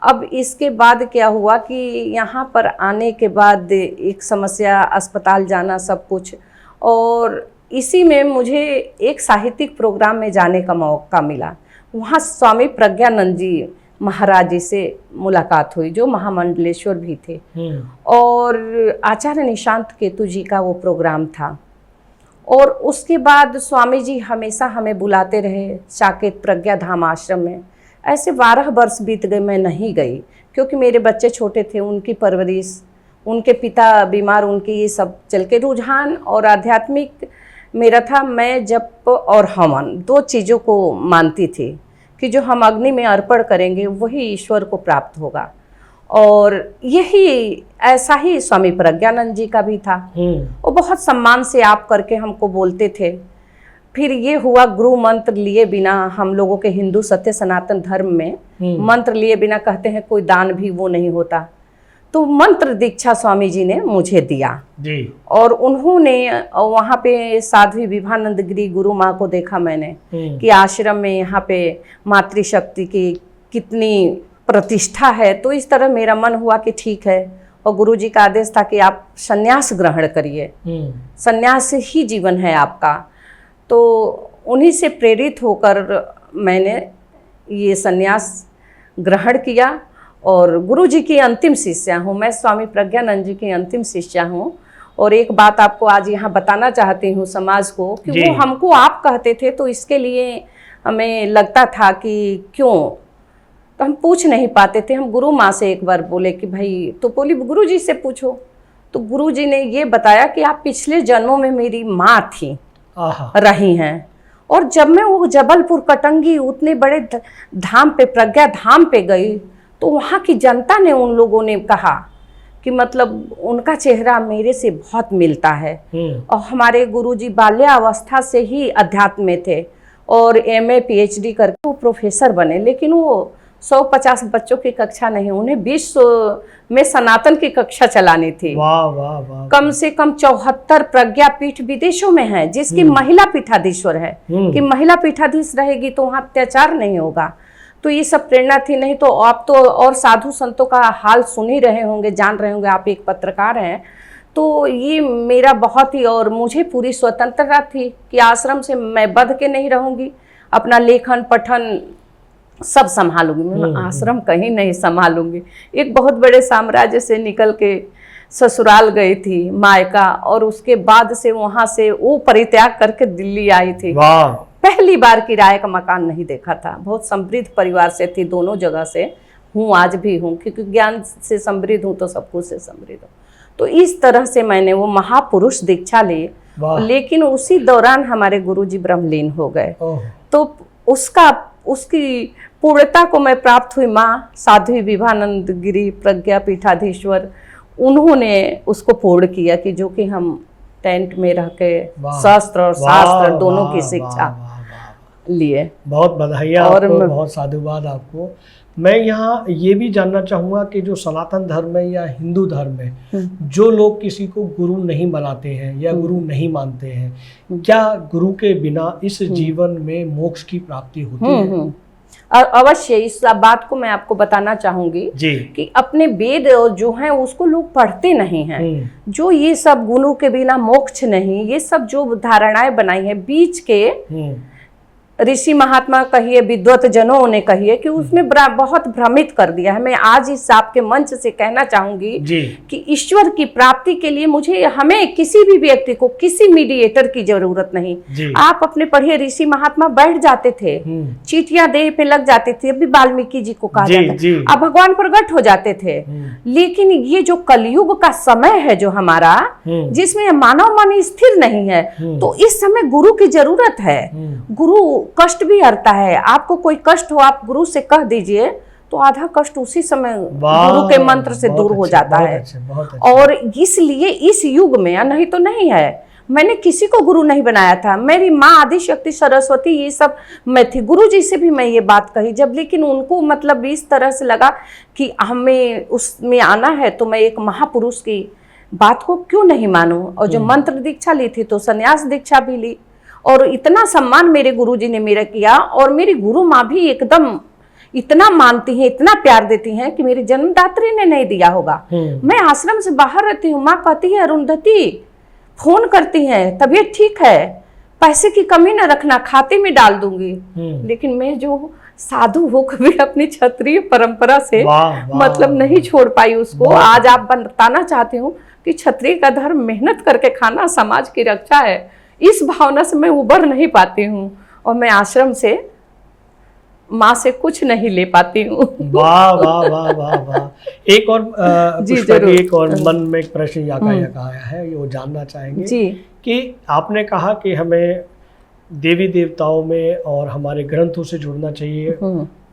अब इसके बाद क्या हुआ कि यहाँ पर आने के बाद एक समस्या, अस्पताल जाना, सब कुछ, और इसी में मुझे एक साहित्यिक प्रोग्राम में जाने का मौका मिला। वहाँ स्वामी प्रज्ञानंद जी महाराज जी से मुलाकात हुई, जो महामंडलेश्वर भी थे, और आचार्य निशांत केतु जी का वो प्रोग्राम था। और उसके बाद स्वामी जी हमेशा हमें बुलाते रहे साकेत प्रज्ञा धाम आश्रम में। ऐसे 12 वर्ष बीत गए, मैं नहीं गई, क्योंकि मेरे बच्चे छोटे थे, उनकी परवरिश, उनके पिता बीमार, उनके ये सब चल के रुझान और आध्यात्मिक मेरा था। मैं जप और हवन 2 चीज़ों को मानती थी कि जो हम अग्नि में अर्पण करेंगे वही ईश्वर को प्राप्त होगा। और यही ऐसा ही स्वामी प्रज्ञानंद जी का भी था। वो बहुत सम्मान से आप करके हमको बोलते थे। फिर ये हुआ, गुरु मंत्र लिए बिना हम लोगों के हिंदू सत्य सनातन धर्म में मंत्र लिए बिना कहते हैं कोई दान भी वो नहीं होता। तो मंत्र दीक्षा स्वामी जी ने मुझे दिया जी। और उन्होंने वहाँ पे साध्वी विभानंद गिरी गुरु माँ को देखा मैंने कि आश्रम में यहाँ पे मातृशक्ति की कितनी प्रतिष्ठा है। तो इस तरह मेरा मन हुआ कि ठीक है, और गुरु जी का आदेश था कि आप संन्यास ग्रहण करिए, संन्यास ही जीवन है आपका। तो उन्हीं से प्रेरित होकर मैंने ये संन्यास ग्रहण किया, और गुरु जी की अंतिम शिष्या हूँ मैं, स्वामी प्रज्ञानंद जी की अंतिम शिष्या हूँ। और एक बात आपको आज यहाँ बताना चाहती हूँ समाज को कि वो हमको आप कहते थे, तो इसके लिए हमें लगता था कि क्यों, तो हम पूछ नहीं पाते थे। हम गुरु माँ से एक बार बोले कि भाई, तो बोली गुरु जी से पूछो। तो गुरु जी ने ये बताया कि आप पिछले जन्मों में मेरी माँ थी, रही हैं। और जब मैं वो जबलपुर कटंगी उतने बड़े धाम पे, प्रज्ञा धाम पे गई, तो वहाँ की जनता ने, उन लोगों ने कहा कि मतलब उनका चेहरा मेरे से बहुत मिलता है। और हमारे गुरुजी बाल्यावस्था से ही अध्यात्म में थे, और MA PhD करके वो प्रोफेसर बने। लेकिन वो 150 बच्चों की कक्षा नहीं, उन्हें 20 में सनातन की कक्षा चलानी थी। वाह वाह वाह। कम से कम 74 प्रज्ञापीठ विदेशों में है, जिसकी महिला पीठाधीश्वर है कि महिला पीठाधीश रहेगी तो वहाँ अत्याचार नहीं होगा। तो ये सब प्रेरणा थी। नहीं तो आप तो और साधु संतों का हाल सुन ही रहे होंगे, जान रहे होंगे, आप एक पत्रकार हैं। तो ये मेरा बहुत ही, और मुझे पूरी स्वतंत्रता थी कि आश्रम से मैं बंध के नहीं रहूँगी, अपना लेखन पठन सब संभालूंगी। मैं आश्रम कहीं नहीं संभालूंगी। एक बहुत बड़े साम्राज्य से निकल के ससुराल गई थी, मायका, और उसके बाद से वहाँ से वो परित्याग करके दिल्ली आई थी। पहली बार किराए का मकान नहीं देखा था। बहुत समृद्ध परिवार से थी, दोनों जगह से हूँ, आज भी हूँ, क्योंकि ज्ञान से समृद्ध हूँ तो सब कुछ से समृद्ध हूँ। तो इस तरह से मैंने वो महापुरुष दीक्षा ली, लेकिन उसी दौरान हमारे गुरुजी ब्रह्मलीन हो गए। तो उसकी पूर्णता को मैं प्राप्त हुई माँ साध्वी विभानंद गिरी प्रज्ञा पीठाधीश्वर, उन्होंने उसको पूर्ण किया कि जो कि हम टेंट में रह के शस्त्र और शास्त्र दोनों की शिक्षा लिए। बहुत बधाइयाँ और बहुत साधुवाद आपको। मैं यहाँ ये भी जानना चाहूँगा कि जो सनातन धर्म है या हिंदू धर्म है, जो लोग किसी को गुरु नहीं बनाते हैं या गुरु नहीं मानते हैं, क्या गुरु के बिना इस जीवन में मोक्ष की प्राप्ति होती है? अवश्य, इस बात को मैं आपको बताना चाहूंगी कि अपने वेद जो हैं उसको लोग पढ़ते नहीं हैं। जो ये सब गुरु के बिना मोक्ष नहीं, ये सब जो धारणाएं बनाई हैं बीच के ऋषि महात्मा कहिए, विद्वत जनों ने कहिए, कि उसमें बहुत भ्रमित कर दिया है। मैं आज इस आपके मंच से कहना चाहूंगी कि ईश्वर की प्राप्ति के लिए हमें किसी भी व्यक्ति को किसी मीडिएटर की जरूरत नहीं। आप अपने पढ़िए, ऋषि महात्मा बैठ जाते थे, चीटियां देह पे लग जाती थी, अभी वाल्मीकि जी को कहा जाता है, अब भगवान प्रकट हो जाते थे। लेकिन ये जो कलयुग का समय है जो हमारा, जिसमें मानव मन स्थिर नहीं है, तो इस समय गुरु की जरूरत है। गुरु कष्ट भी हरता है। आपको कोई कष्ट हो, आप गुरु से कह दीजिए तो आधा कष्ट उसी समय गुरु के मंत्र से दूर हो जाता है। और इसलिए इस युग में, नहीं तो नहीं है, मैंने किसी को गुरु नहीं बनाया था। मेरी माँ आदि शक्ति सरस्वती ये सब मैं थी, गुरु जी से भी मैं ये बात कही जब, लेकिन उनको मतलब इस तरह से लगा कि हमें उसमें आना है तो मैं एक महापुरुष की बात को क्यों नहीं मानूं। और जो मंत्र दीक्षा ली थी तो संन्यास दीक्षा भी ली, और इतना सम्मान मेरे गुरुजी ने मेरा किया। और मेरी गुरु माँ भी एकदम इतना मानती हैं, इतना प्यार देती हैं कि मेरी जन्मदात्री ने नहीं दिया होगा। मैं आश्रम से बाहर रहती हूँ, माँ कहती है अरुंधति, फोन करती हैं, तबीयत ठीक है, पैसे की कमी न रखना, खाते में डाल दूंगी। लेकिन मैं जो साधु हो कभी अपनी क्षत्रिय परंपरा से मतलब नहीं छोड़ पाई उसको। आज आप बताना चाहती हूँ कि क्षत्रिय का धर्म मेहनत करके खाना समाज की रक्षा है, इस भावना से मैं उबर नहीं पाती हूँ। और मैं आश्रम से माँ से कुछ नहीं ले पाती हूँ। वाह वाह वाह वाह वाह। एक और एक और मन में एक प्रश्न आया है, वो जानना चाहेंगे कि आपने कहा कि हमें देवी देवताओं में और हमारे ग्रंथों से जुड़ना चाहिए,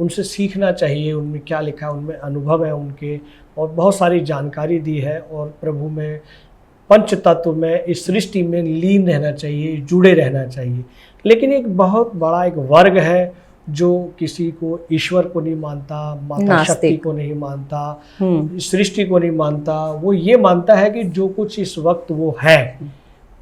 उनसे सीखना चाहिए, उनमें क्या लिखा है, उनमें अनुभव है उनके, और बहुत सारी जानकारी दी है, और प्रभु में पंच तत्व में इस सृष्टि में लीन रहना चाहिए, जुड़े रहना चाहिए। लेकिन एक बहुत बड़ा एक वर्ग है जो किसी को ईश्वर को नहीं मानता, माता शक्ति को नहीं मानता, सृष्टि को नहीं मानता। वो ये मानता है कि जो कुछ इस वक्त वो है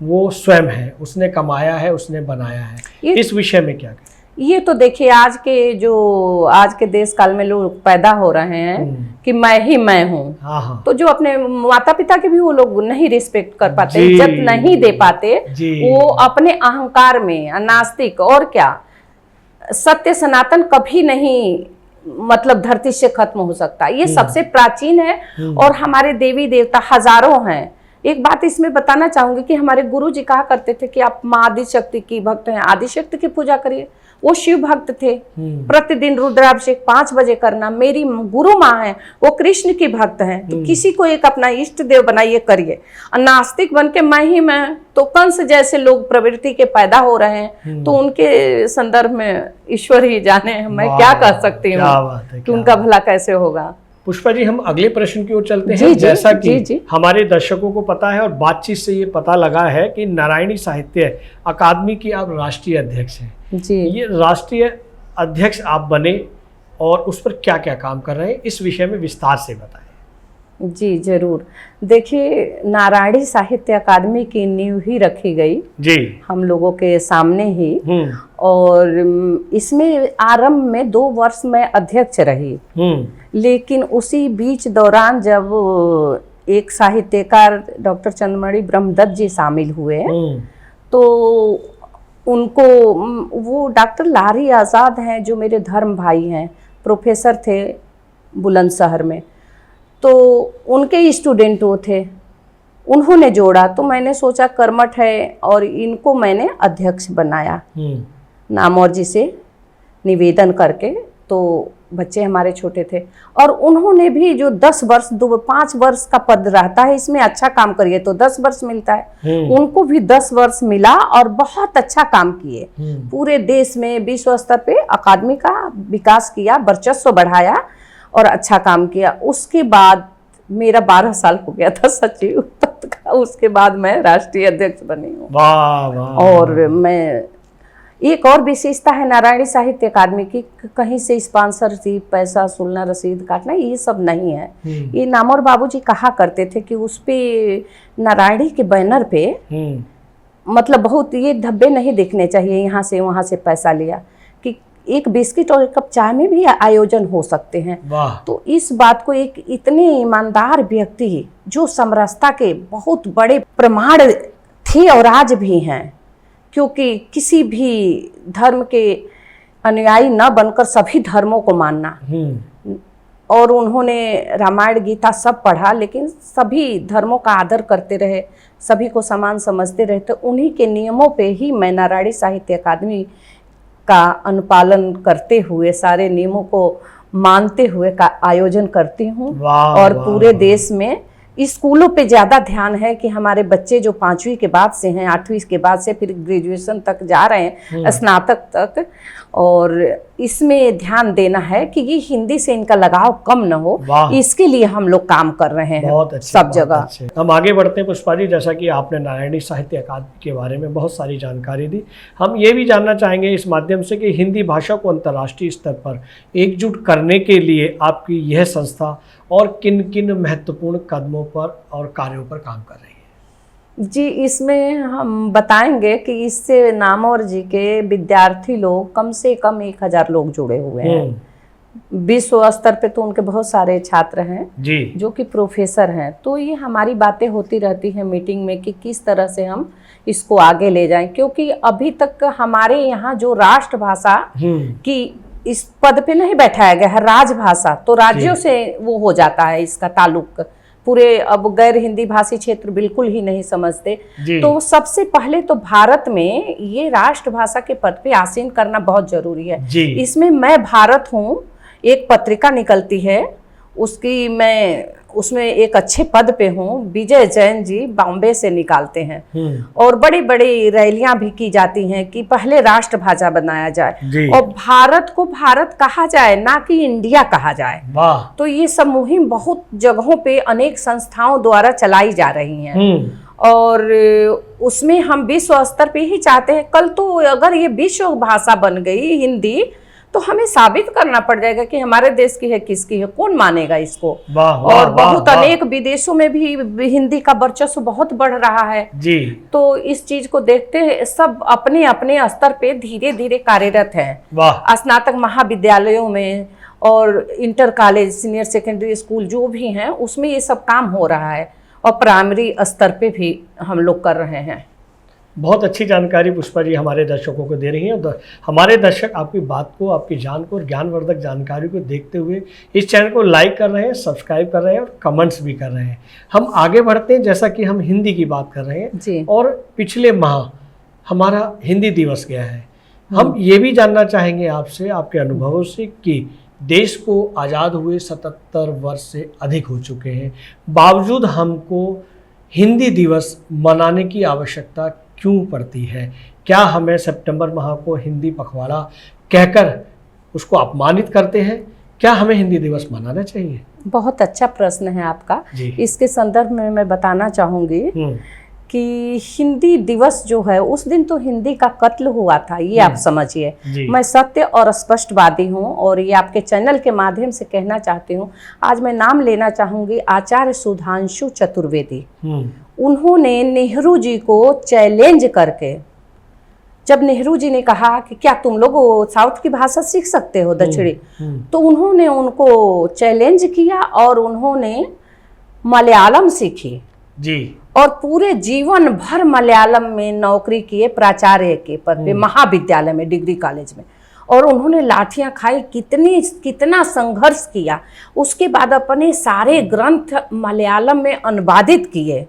वो स्वयं है, उसने कमाया है, उसने बनाया है। इस विषय में क्या कहें? ये तो देखिए आज के देश काल में लोग पैदा हो रहे हैं कि मैं ही मैं हूँ। तो जो अपने माता पिता के भी वो लोग नहीं रिस्पेक्ट कर पाते, इज्जत नहीं दे पाते, वो अपने अहंकार में नास्तिक। और क्या, सत्य सनातन कभी नहीं मतलब धरती से खत्म हो सकता, ये सबसे प्राचीन है। और हमारे देवी देवता हजारों हैं। एक बात इसमें बताना चाहूंगी कि हमारे गुरु जी कहा करते थे कि आप माँ आदि शक्ति की भक्त हैं, आदि शक्ति की पूजा करिए। वो शिव भक्त थे, प्रतिदिन रुद्राभिषेक 5 बजे करना। मेरी गुरु माँ है, वो कृष्ण की भक्त हैं। तो किसी को एक अपना इष्ट देव बनाइए, करिए। नास्तिक बन के मैं ही मैं, तो कंस जैसे लोग प्रवृत्ति के पैदा हो रहे हैं, तो उनके संदर्भ में ईश्वर ही जाने, मैं क्या कह सकती हूँ कि उनका भला कैसे होगा। पुष्पा जी, हम अगले प्रश्न की ओर चलते हैं। जैसा कि हमारे दर्शकों को पता है और बातचीत से ये पता लगा है कि नारायणी साहित्य अकादमी की आप राष्ट्रीय अध्यक्ष हैं जी। ये राष्ट्रीय अध्यक्ष आप बने और उस पर क्या क्या काम कर रहे हैं, इस विषय में विस्तार से बताएं। जी जरूर। देखिए, नारायणी साहित्य अकादमी की नींव ही रखी गई जी हम लोगों के सामने ही, और इसमें आरंभ में 2 वर्ष में अध्यक्ष रही। लेकिन उसी बीच दौरान जब एक साहित्यकार डॉक्टर चंद्रमणि ब्रह्मदत्त जी शामिल हुए, तो उनको वो डॉक्टर लारी आज़ाद हैं जो मेरे धर्म भाई हैं, प्रोफेसर थे बुलंदशहर में, तो उनके स्टूडेंट वो थे, उन्होंने जोड़ा। तो मैंने सोचा कर्मठ है और इनको मैंने अध्यक्ष बनाया। नामौर जी से निवेदन करके। तो बच्चे हमारे छोटे थे और उन्होंने भी जो 10 वर्ष 5 वर्ष का पद रहता है, इसमें अच्छा काम करिए तो 10 वर्ष मिलता है, उनको भी 10 वर्ष मिला और बहुत अच्छा काम किए। पूरे देश में विश्व स्तर पे अकादमी का विकास किया, वर्चस्व बढ़ाया और अच्छा काम किया। उसके बाद मेरा 12 साल हो गया था सचिव पद का, उसके बाद मैं राष्ट्रीय अध्यक्ष बनी हूँ। और मैं एक और विशेषता है नारायणी साहित्य अकादमी की, कहीं से स्पॉन्सरशिप, पैसा सुलना, रसीद काटना, ये सब नहीं है। ये नामौर बाबूजी कहा करते थे कि उस पे नारायणी के बैनर पे मतलब बहुत ये धब्बे नहीं दिखने चाहिए, यहाँ से वहाँ से पैसा लिया, कि एक बिस्किट और एक कप चाय में भी आयोजन हो सकते हैं। तो इस बात को एक इतने ईमानदार व्यक्ति जो समरसता के बहुत बड़े प्रमाण थे और आज भी हैं, क्योंकि किसी भी धर्म के अनुयायी न बनकर सभी धर्मों को मानना। और उन्होंने रामायण गीता सब पढ़ा, लेकिन सभी धर्मों का आदर करते रहे, सभी को समान समझते रहे। तो उन्हीं के नियमों पे ही मैं नारायणी साहित्य अकादमी का अनुपालन करते हुए, सारे नियमों को मानते हुए का आयोजन करती हूँ। और पूरे देश में स्कूलों पे ज़्यादा ध्यान है कि हमारे बच्चे जो 5वीं के बाद से हैं, 8वीं के बाद से फिर ग्रेजुएशन तक जा रहे हैं, स्नातक तक, और इसमें ध्यान देना है कि ये हिंदी से इनका लगाव कम न हो, इसके लिए हम लोग काम कर रहे हैं बहुत सब जगह। हम आगे बढ़ते हैं पुष्पा जी, जैसा कि आपने नारायणी साहित्य अकादमी के बारे में बहुत सारी जानकारी दी, हम ये भी जानना चाहेंगे इस माध्यम से कि हिंदी भाषा को अंतर्राष्ट्रीय स्तर पर एकजुट करने के लिए आपकी यह संस्था और किन किन महत्वपूर्ण कदमों पर और कार्यों पर काम कर रही है। जी, इसमें हम बताएंगे कि इससे नामौर जी के विद्यार्थी लोग कम से कम 1000 लोग जुड़े हुए हैं। विश्व स्तर पे तो उनके बहुत सारे छात्र हैं जी, जो कि प्रोफेसर हैं। तो ये हमारी बातें होती रहती हैं मीटिंग में कि किस तरह से हम इसको आगे ले जाएं, क्योंकि अभी तक हमारे यहाँ जो राष्ट्रभाषा की इस पद पे नहीं बैठाया गया है, राजभाषा, तो राज्यों से वो हो जाता है इसका ताल्लुक, पूरे अब गैर हिंदी भाषी क्षेत्र बिल्कुल ही नहीं समझते। तो सबसे पहले तो भारत में ये राष्ट्रभाषा के पद पे आसीन करना बहुत जरूरी है। इसमें मैं भारत हूँ एक पत्रिका निकलती है, उसकी मैं उसमें एक अच्छे पद पे हूँ। विजय जैन जी बॉम्बे से निकालते हैं और बड़ी बड़ी रैलियां भी की जाती हैं कि पहले राष्ट्रभाषा बनाया जाए और भारत को भारत कहा जाए, ना कि इंडिया कहा जाए। तो ये सब मुहिम बहुत जगहों पे अनेक संस्थाओं द्वारा चलाई जा रही हैं और उसमें हम विश्व स्तर पे ही चाहते हैं। कल तो अगर ये विश्व भाषा बन गई हिंदी, तो हमें साबित करना पड़ जाएगा कि हमारे देश की है किसकी है, कौन मानेगा इसको। और बहुत अनेक विदेशों में भी हिंदी का वर्चस्व बहुत बढ़ रहा है जी। तो इस चीज को देखते सब अपने अपने स्तर पे धीरे धीरे कार्यरत हैं। स्नातक महाविद्यालयों में और inter college, senior secondary school जो भी हैं, उसमें ये सब काम हो रहा है और प्राइमरी स्तर पे भी हम लोग कर रहे हैं। बहुत अच्छी जानकारी पुष्पा जी हमारे दर्शकों को दे रही हैं। हमारे दर्शक आपकी बात को, आपकी जान को और ज्ञानवर्धक जानकारी को देखते हुए इस चैनल को लाइक कर रहे हैं, सब्सक्राइब कर रहे हैं और कमेंट्स भी कर रहे हैं। हम आगे बढ़ते हैं, जैसा कि हम हिंदी की बात कर रहे हैं जी। और पिछले माह हमारा हिंदी दिवस गया है। हम ये भी जानना चाहेंगे आपसे, आपके अनुभवों से, कि देश को आज़ाद हुए 77 वर्ष से अधिक हो चुके हैं, बावजूद हमको हिंदी दिवस मनाने की आवश्यकता क्यों पड़ती है? क्या हमें सितंबर माह को हिंदी पखवाड़ा कहकर उसको अपमानित करते हैं? क्या हमें हिंदी दिवस मनाना चाहिए? बहुत अच्छा प्रश्न है आपका। इसके संदर्भ में मैं बताना चाहूँगी कि हिंदी दिवस जो है, उस दिन तो हिंदी का कत्ल हुआ था, ये आप समझिए। मैं सत्य और स्पष्टवादी हूँ और ये आपके चैनल के माध्यम से कहना चाहती हूँ। आज मैं नाम लेना चाहूँगी आचार्य सुधांशु चतुर्वेदी। उन्होंने नेहरू जी को चैलेंज करके, जब नेहरू जी ने कहा कि क्या तुम लोग साउथ की भाषा सीख सकते हो, दक्षिणी, तो उन्होंने उनको चैलेंज किया और उन्होंने मलयालम सीखी जी और पूरे जीवन भर मलयालम में नौकरी किए, प्राचार्य के पद पे, महाविद्यालय में, डिग्री कॉलेज में। और उन्होंने लाठियां खाई, कितना संघर्ष किया। उसके बाद अपने सारे ग्रंथ मलयालम में अनुवादित किए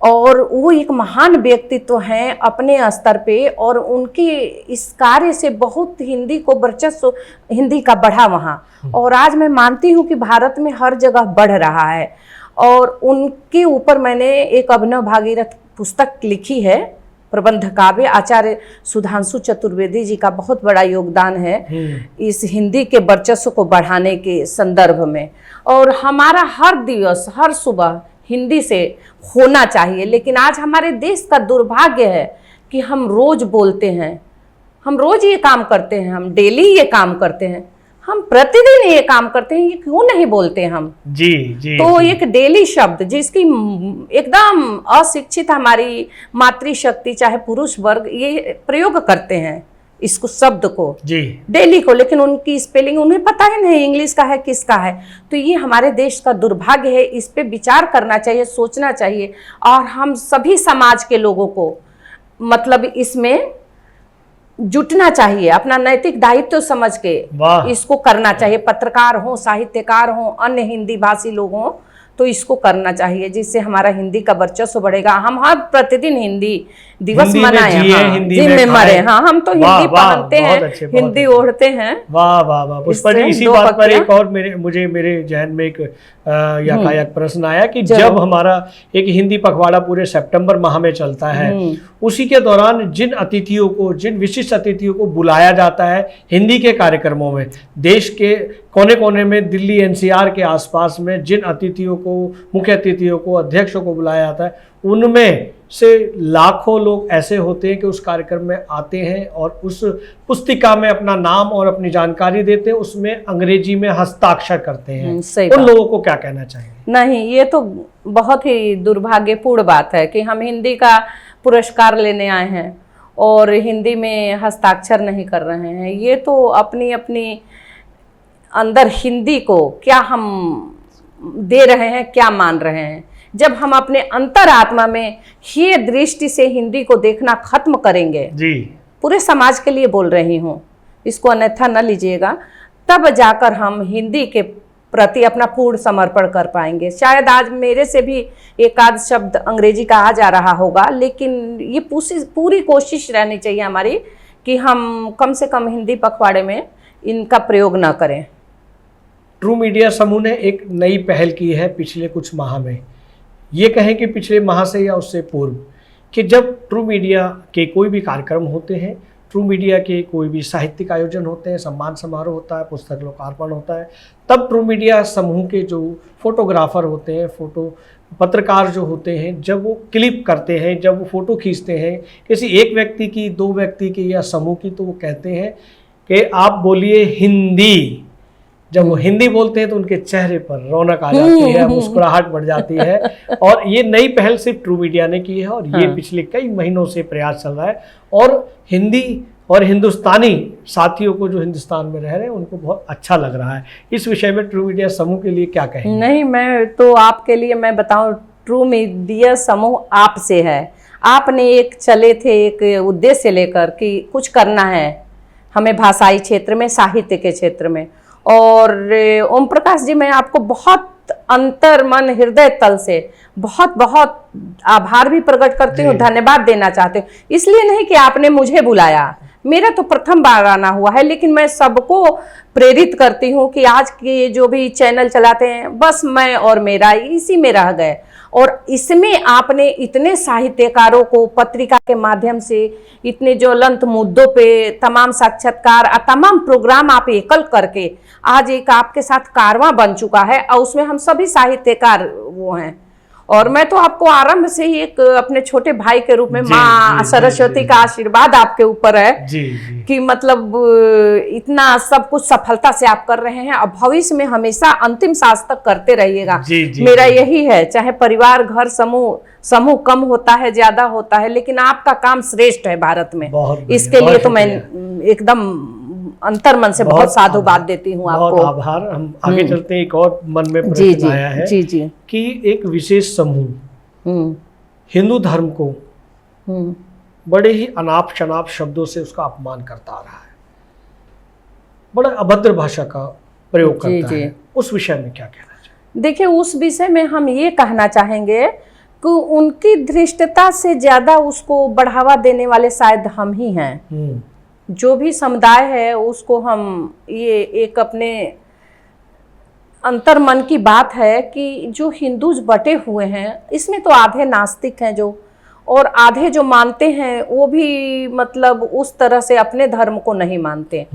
और वो एक महान व्यक्तित्व हैं अपने स्तर पे, और उनके इस कार्य से बहुत हिंदी को वर्चस्व हिंदी का बढ़ा वहाँ। और आज मैं मानती हूँ कि भारत में हर जगह बढ़ रहा है। और उनके ऊपर मैंने एक अभिनव भागीरथ पुस्तक लिखी है, प्रबंध काव्य। आचार्य सुधांशु चतुर्वेदी जी का बहुत बड़ा योगदान है इस हिंदी के वर्चस्व को बढ़ाने के संदर्भ में। और हमारा हर दिवस हर सुबह हिंदी से होना चाहिए। लेकिन आज हमारे देश का दुर्भाग्य है कि हम रोज बोलते हैं, हम रोज ये काम करते हैं, हम डेली ये काम करते हैं, हम प्रतिदिन ये काम करते हैं, ये क्यों नहीं बोलते हम? जी जी। तो एक डेली शब्द जिसकी एकदम अशिक्षित हमारी मातृशक्ति चाहे पुरुष वर्ग ये प्रयोग करते हैं इसको शब्द को जी डेली को, लेकिन उनकी स्पेलिंग उन्हें पता ही नहीं इंग्लिश का है किसका है। तो ये हमारे देश का दुर्भाग्य है, इस पे विचार करना चाहिए, सोचना चाहिए। और हम सभी समाज के लोगों को मतलब इसमें जुटना चाहिए, अपना नैतिक दायित्व समझ के इसको करना चाहिए। पत्रकार हो, साहित्यकार हो, अन्य हिंदी भाषी लोग हों, तो इसको करना चाहिए जिससे हमारा हिंदी का वर्चस्व बढ़ेगा। हम हर प्रतिदिन हिंदी दिवस मनाएं, हिंदी में मरे। हाँ, हम तो हिंदी पहनते हैं, हिंदी ओढ़ते हैं। वाह वाह वाह पुष्पा जी, इसी बात पर एक और मेरे जहन में एक यातायात प्रश्न आया कि जब हमारा एक हिंदी पखवाड़ा पूरे सितंबर माह में चलता है, उसी के दौरान जिन अतिथियों को, जिन विशिष्ट अतिथियों को बुलाया जाता है हिंदी के कार्यक्रमों में, देश के कोने कोने में, दिल्ली एनसीआर के आसपास में जिन अतिथियों को, मुख्य अतिथियों को, अध्यक्षों को बुलाया जाता है, उनमें से लाखों लोग ऐसे होते हैं कि उस कार्यक्रम में आते हैं और उस पुस्तिका में अपना नाम और अपनी जानकारी देते हैं, उसमें अंग्रेजी में हस्ताक्षर करते हैं। उन लोगों को क्या कहना चाहिए? नहीं, ये तो बहुत ही दुर्भाग्यपूर्ण बात है कि हम हिंदी का पुरस्कार लेने आए हैं और हिंदी में हस्ताक्षर नहीं कर रहे हैं। ये तो अपनी अपनी अंदर हिंदी को क्या हम दे रहे हैं, क्या मान रहे हैं। जब हम अपने अंतरात्मा में ये दृष्टि से हिंदी को देखना खत्म करेंगे जी, पूरे समाज के लिए बोल रही हूँ, इसको अन्यथा न लीजिएगा, तब जाकर हम हिंदी के प्रति अपना पूर्ण समर्पण कर पाएंगे। शायद आज मेरे से भी एक आध शब्द अंग्रेजी का आ जा रहा होगा, लेकिन ये पूरी कोशिश रहनी चाहिए हमारी कि हम कम से कम हिंदी पखवाड़े में इनका प्रयोग न करें। ट्रू मीडिया समूह ने एक नई पहल की है पिछले कुछ माह में, ये कहें कि पिछले माह से या उससे पूर्व, कि जब ट्रू मीडिया के कोई भी कार्यक्रम होते हैं, ट्रू मीडिया के कोई भी साहित्यिक आयोजन होते हैं, सम्मान समारोह होता है, पुस्तक लोकार्पण होता है, तब ट्रू मीडिया समूह के जो फोटोग्राफर होते हैं, फोटो पत्रकार जो होते हैं, जब वो क्लिप करते हैं, जब वो फ़ोटो खींचते हैं किसी एक व्यक्ति की, दो व्यक्ति की या समूह की, तो वो कहते हैं कि आप बोलिए हिंदी। जब वो हिंदी बोलते हैं तो उनके चेहरे पर रौनक आ जाती है, मुस्कुराहट बढ़ जाती है। और ये नई पहल सिर्फ ट्रू मीडिया ने की है और ये पिछले कई महीनों से प्रयास चल रहा है। और हिंदी और हिंदुस्तानी साथियों को जो हिंदुस्तान में रह रहे हैं उनको बहुत अच्छा लग रहा है। इस विषय में ट्रू मीडिया समूह के लिए क्या कहेंगे? नहीं, मैं तो आपके लिए मैं बताऊं, ट्रू मीडिया समूह आपसे है। आपने एक चले थे एक उद्देश्य लेकर कि कुछ करना है हमें भाषाई क्षेत्र में, साहित्य के क्षेत्र में। और ओम प्रकाश जी, मैं आपको बहुत अंतर मन हृदय तल से बहुत बहुत आभार भी प्रकट करती हूँ, धन्यवाद देना चाहती हूँ। इसलिए नहीं कि आपने मुझे बुलाया, मेरा तो प्रथम बार आना हुआ है, लेकिन मैं सबको प्रेरित करती हूँ कि आज के जो भी चैनल चलाते हैं, बस मैं और मेरा इसी में रह गए। और इसमें आपने इतने साहित्यकारों को पत्रिका के माध्यम से इतने ज्वलंत मुद्दों पे तमाम साक्षात्कार, तमाम प्रोग्राम आप एकल करके आज एक आपके साथ कारवां बन चुका है और उसमें हम सभी साहित्यकार वो हैं। और मैं तो आपको आरंभ से ही एक अपने छोटे भाई के रूप में माँ सरस्वती का आशीर्वाद आपके ऊपर है कि मतलब इतना सब कुछ सफलता से आप कर रहे हैं और भविष्य में हमेशा अंतिम सांस तक करते रहिएगा। मेरा यही है, चाहे परिवार, घर, समूह कम होता है, ज्यादा होता है, लेकिन आपका काम श्रेष्ठ है भारत में। इसके लिए तो मैं एकदम अंतर मन से बहुत साधुवाद देती हूँ आपको। बहुत आभार। हम आगे चलते हैं। एक और मन में प्रश्न आया है कि एक विशेष समूह हिंदू धर्म को बड़े ही अनाप शनाप शब्दों से उसका अपमान करता आ रहा है, बड़ा अभद्र भाषा का प्रयोग करता है। उस विषय में क्या कहना चाहिए? देखिए, उस विषय में हम ये कहना चाहेंगे उनकी धृष्टता से ज्यादा उसको बढ़ावा देने वाले शायद हम ही हैं। जो भी समुदाय है उसको हम, ये एक अपने अंतर मन की बात है कि जो हिंदूज बटे हुए हैं इसमें तो आधे नास्तिक हैं जो, और आधे जो मानते हैं वो भी मतलब उस तरह से अपने धर्म को नहीं मानते।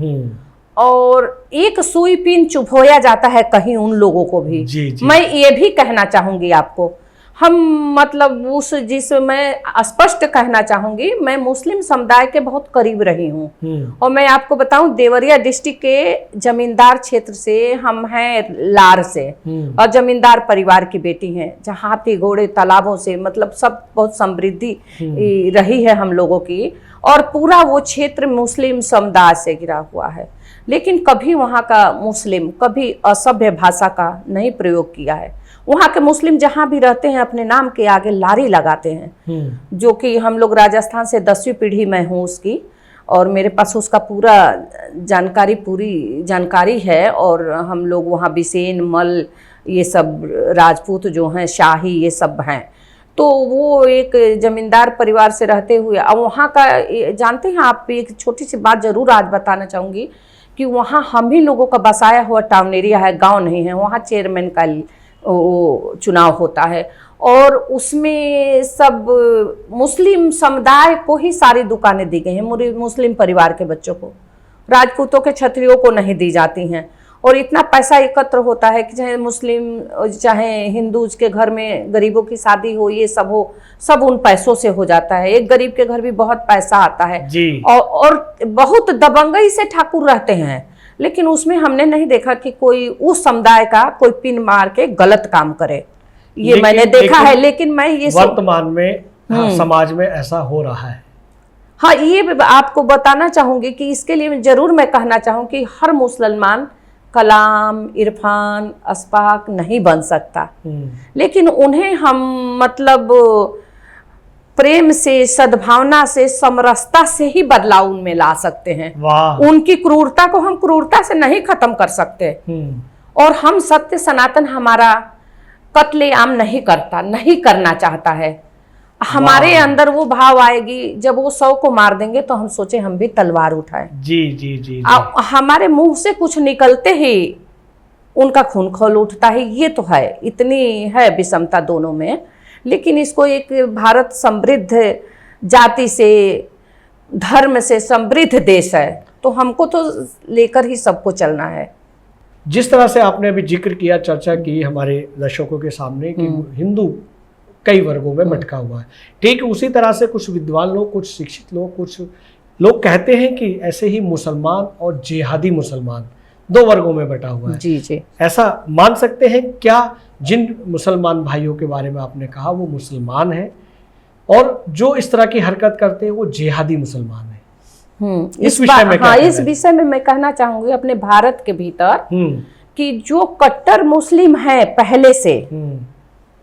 और एक सुई पिन चुभोया जाता है कहीं उन लोगों को भी। जी। मैं ये भी कहना चाहूंगी आपको, हम मतलब उस जिस मैं स्पष्ट कहना चाहूंगी, मैं मुस्लिम समुदाय के बहुत करीब रही हूँ। और मैं आपको बताऊं, देवरिया डिस्ट्रिक्ट के जमींदार क्षेत्र से हम हैं, लार से, और जमींदार परिवार की बेटी हैं, जहाँ हाथी घोड़े तालाबों से मतलब सब बहुत समृद्धि रही है हम लोगों की। और पूरा वो क्षेत्र मुस्लिम समुदाय से घिरा हुआ है, लेकिन कभी वहाँ का मुस्लिम कभी असभ्य भाषा का नहीं प्रयोग किया है। वहाँ के मुस्लिम जहाँ भी रहते हैं अपने नाम के आगे लारी लगाते हैं, जो कि हम लोग राजस्थान से 10वीं पीढ़ी में हूँ उसकी, और मेरे पास उसका पूरी जानकारी है। और हम लोग वहाँ बिसेन, मल, ये सब राजपूत जो हैं, शाही, ये सब हैं। तो वो एक जमींदार परिवार से रहते हुए, अब वहाँ का जानते हैं आप, एक छोटी सी बात जरूर आज बताना चाहूँगी कि वहाँ हम ही लोगों का बसाया हुआ टाउन एरिया है, गाँव नहीं है। वहाँ चेयरमैन का चुनाव होता है, और उसमें सब मुस्लिम समुदाय को ही सारी दुकानें दी गई हैं, मुस्लिम परिवार के बच्चों को, राजपूतों के क्षत्रियों को नहीं दी जाती हैं। और इतना पैसा एकत्र होता है कि चाहे मुस्लिम चाहे हिंदूज के घर में गरीबों की शादी हो, ये सब हो, सब उन पैसों से हो जाता है। एक गरीब के घर भी बहुत पैसा आता है जी। और बहुत दबंगई से ठाकुर रहते हैं, लेकिन उसमें हमने नहीं देखा कि कोई उस समुदाय का कोई पिन मार के गलत काम करे, ये मैंने देखा है। लेकिन मैं ये वर्तमान में समाज में ऐसा हो रहा है। हाँ, ये आपको बताना चाहूंगी कि इसके लिए जरूर मैं कहना चाहूँ कि हर मुसलमान कलाम, इरफान, अस्पाक नहीं बन सकता, लेकिन उन्हें हम मतलब प्रेम से, सद्भावना से, समरसता से ही बदलाव उनमें ला सकते हैं। उनकी क्रूरता को हम क्रूरता से नहीं खत्म कर सकते। और हम सत्य सनातन हमारा कत्लेआम नहीं करता, नहीं करना चाहता है। हमारे अंदर वो भाव आएगी जब वो 100 को मार देंगे तो हम सोचे हम भी तलवार उठाएं। जी। हमारे मुंह से कुछ निकलते ही उनका खून खौल उठता है। ये तो है, इतनी है विषमता दोनों में। लेकिन इसको एक भारत समृद्ध जाति से, धर्म से समृद्ध देश है, तो हमको तो लेकर ही सबको चलना है। जिस तरह से आपने अभी जिक्र किया, चर्चा की हमारे दर्शकों के सामने कि हिंदू कई वर्गों में भटका हुआ है, ठीक उसी तरह से कुछ विद्वान लोग, कुछ शिक्षित लोग, कुछ लोग कहते हैं कि ऐसे ही मुसलमान और जिहादी मुसलमान 2 वर्गों में बटा हुआ है। जी। ऐसा मान सकते हैं क्या? जिन मुसलमान भाइयों के बारे में आपने कहा वो मुसलमान हैं, और जो इस तरह की हरकत करते हैं वो जिहादी मुसलमान हैं। इस विषय में क्या? इस विषय में मैं कहना चाहूंगी अपने भारत के भीतर कि जो कट्टर मुस्लिम हैं पहले से,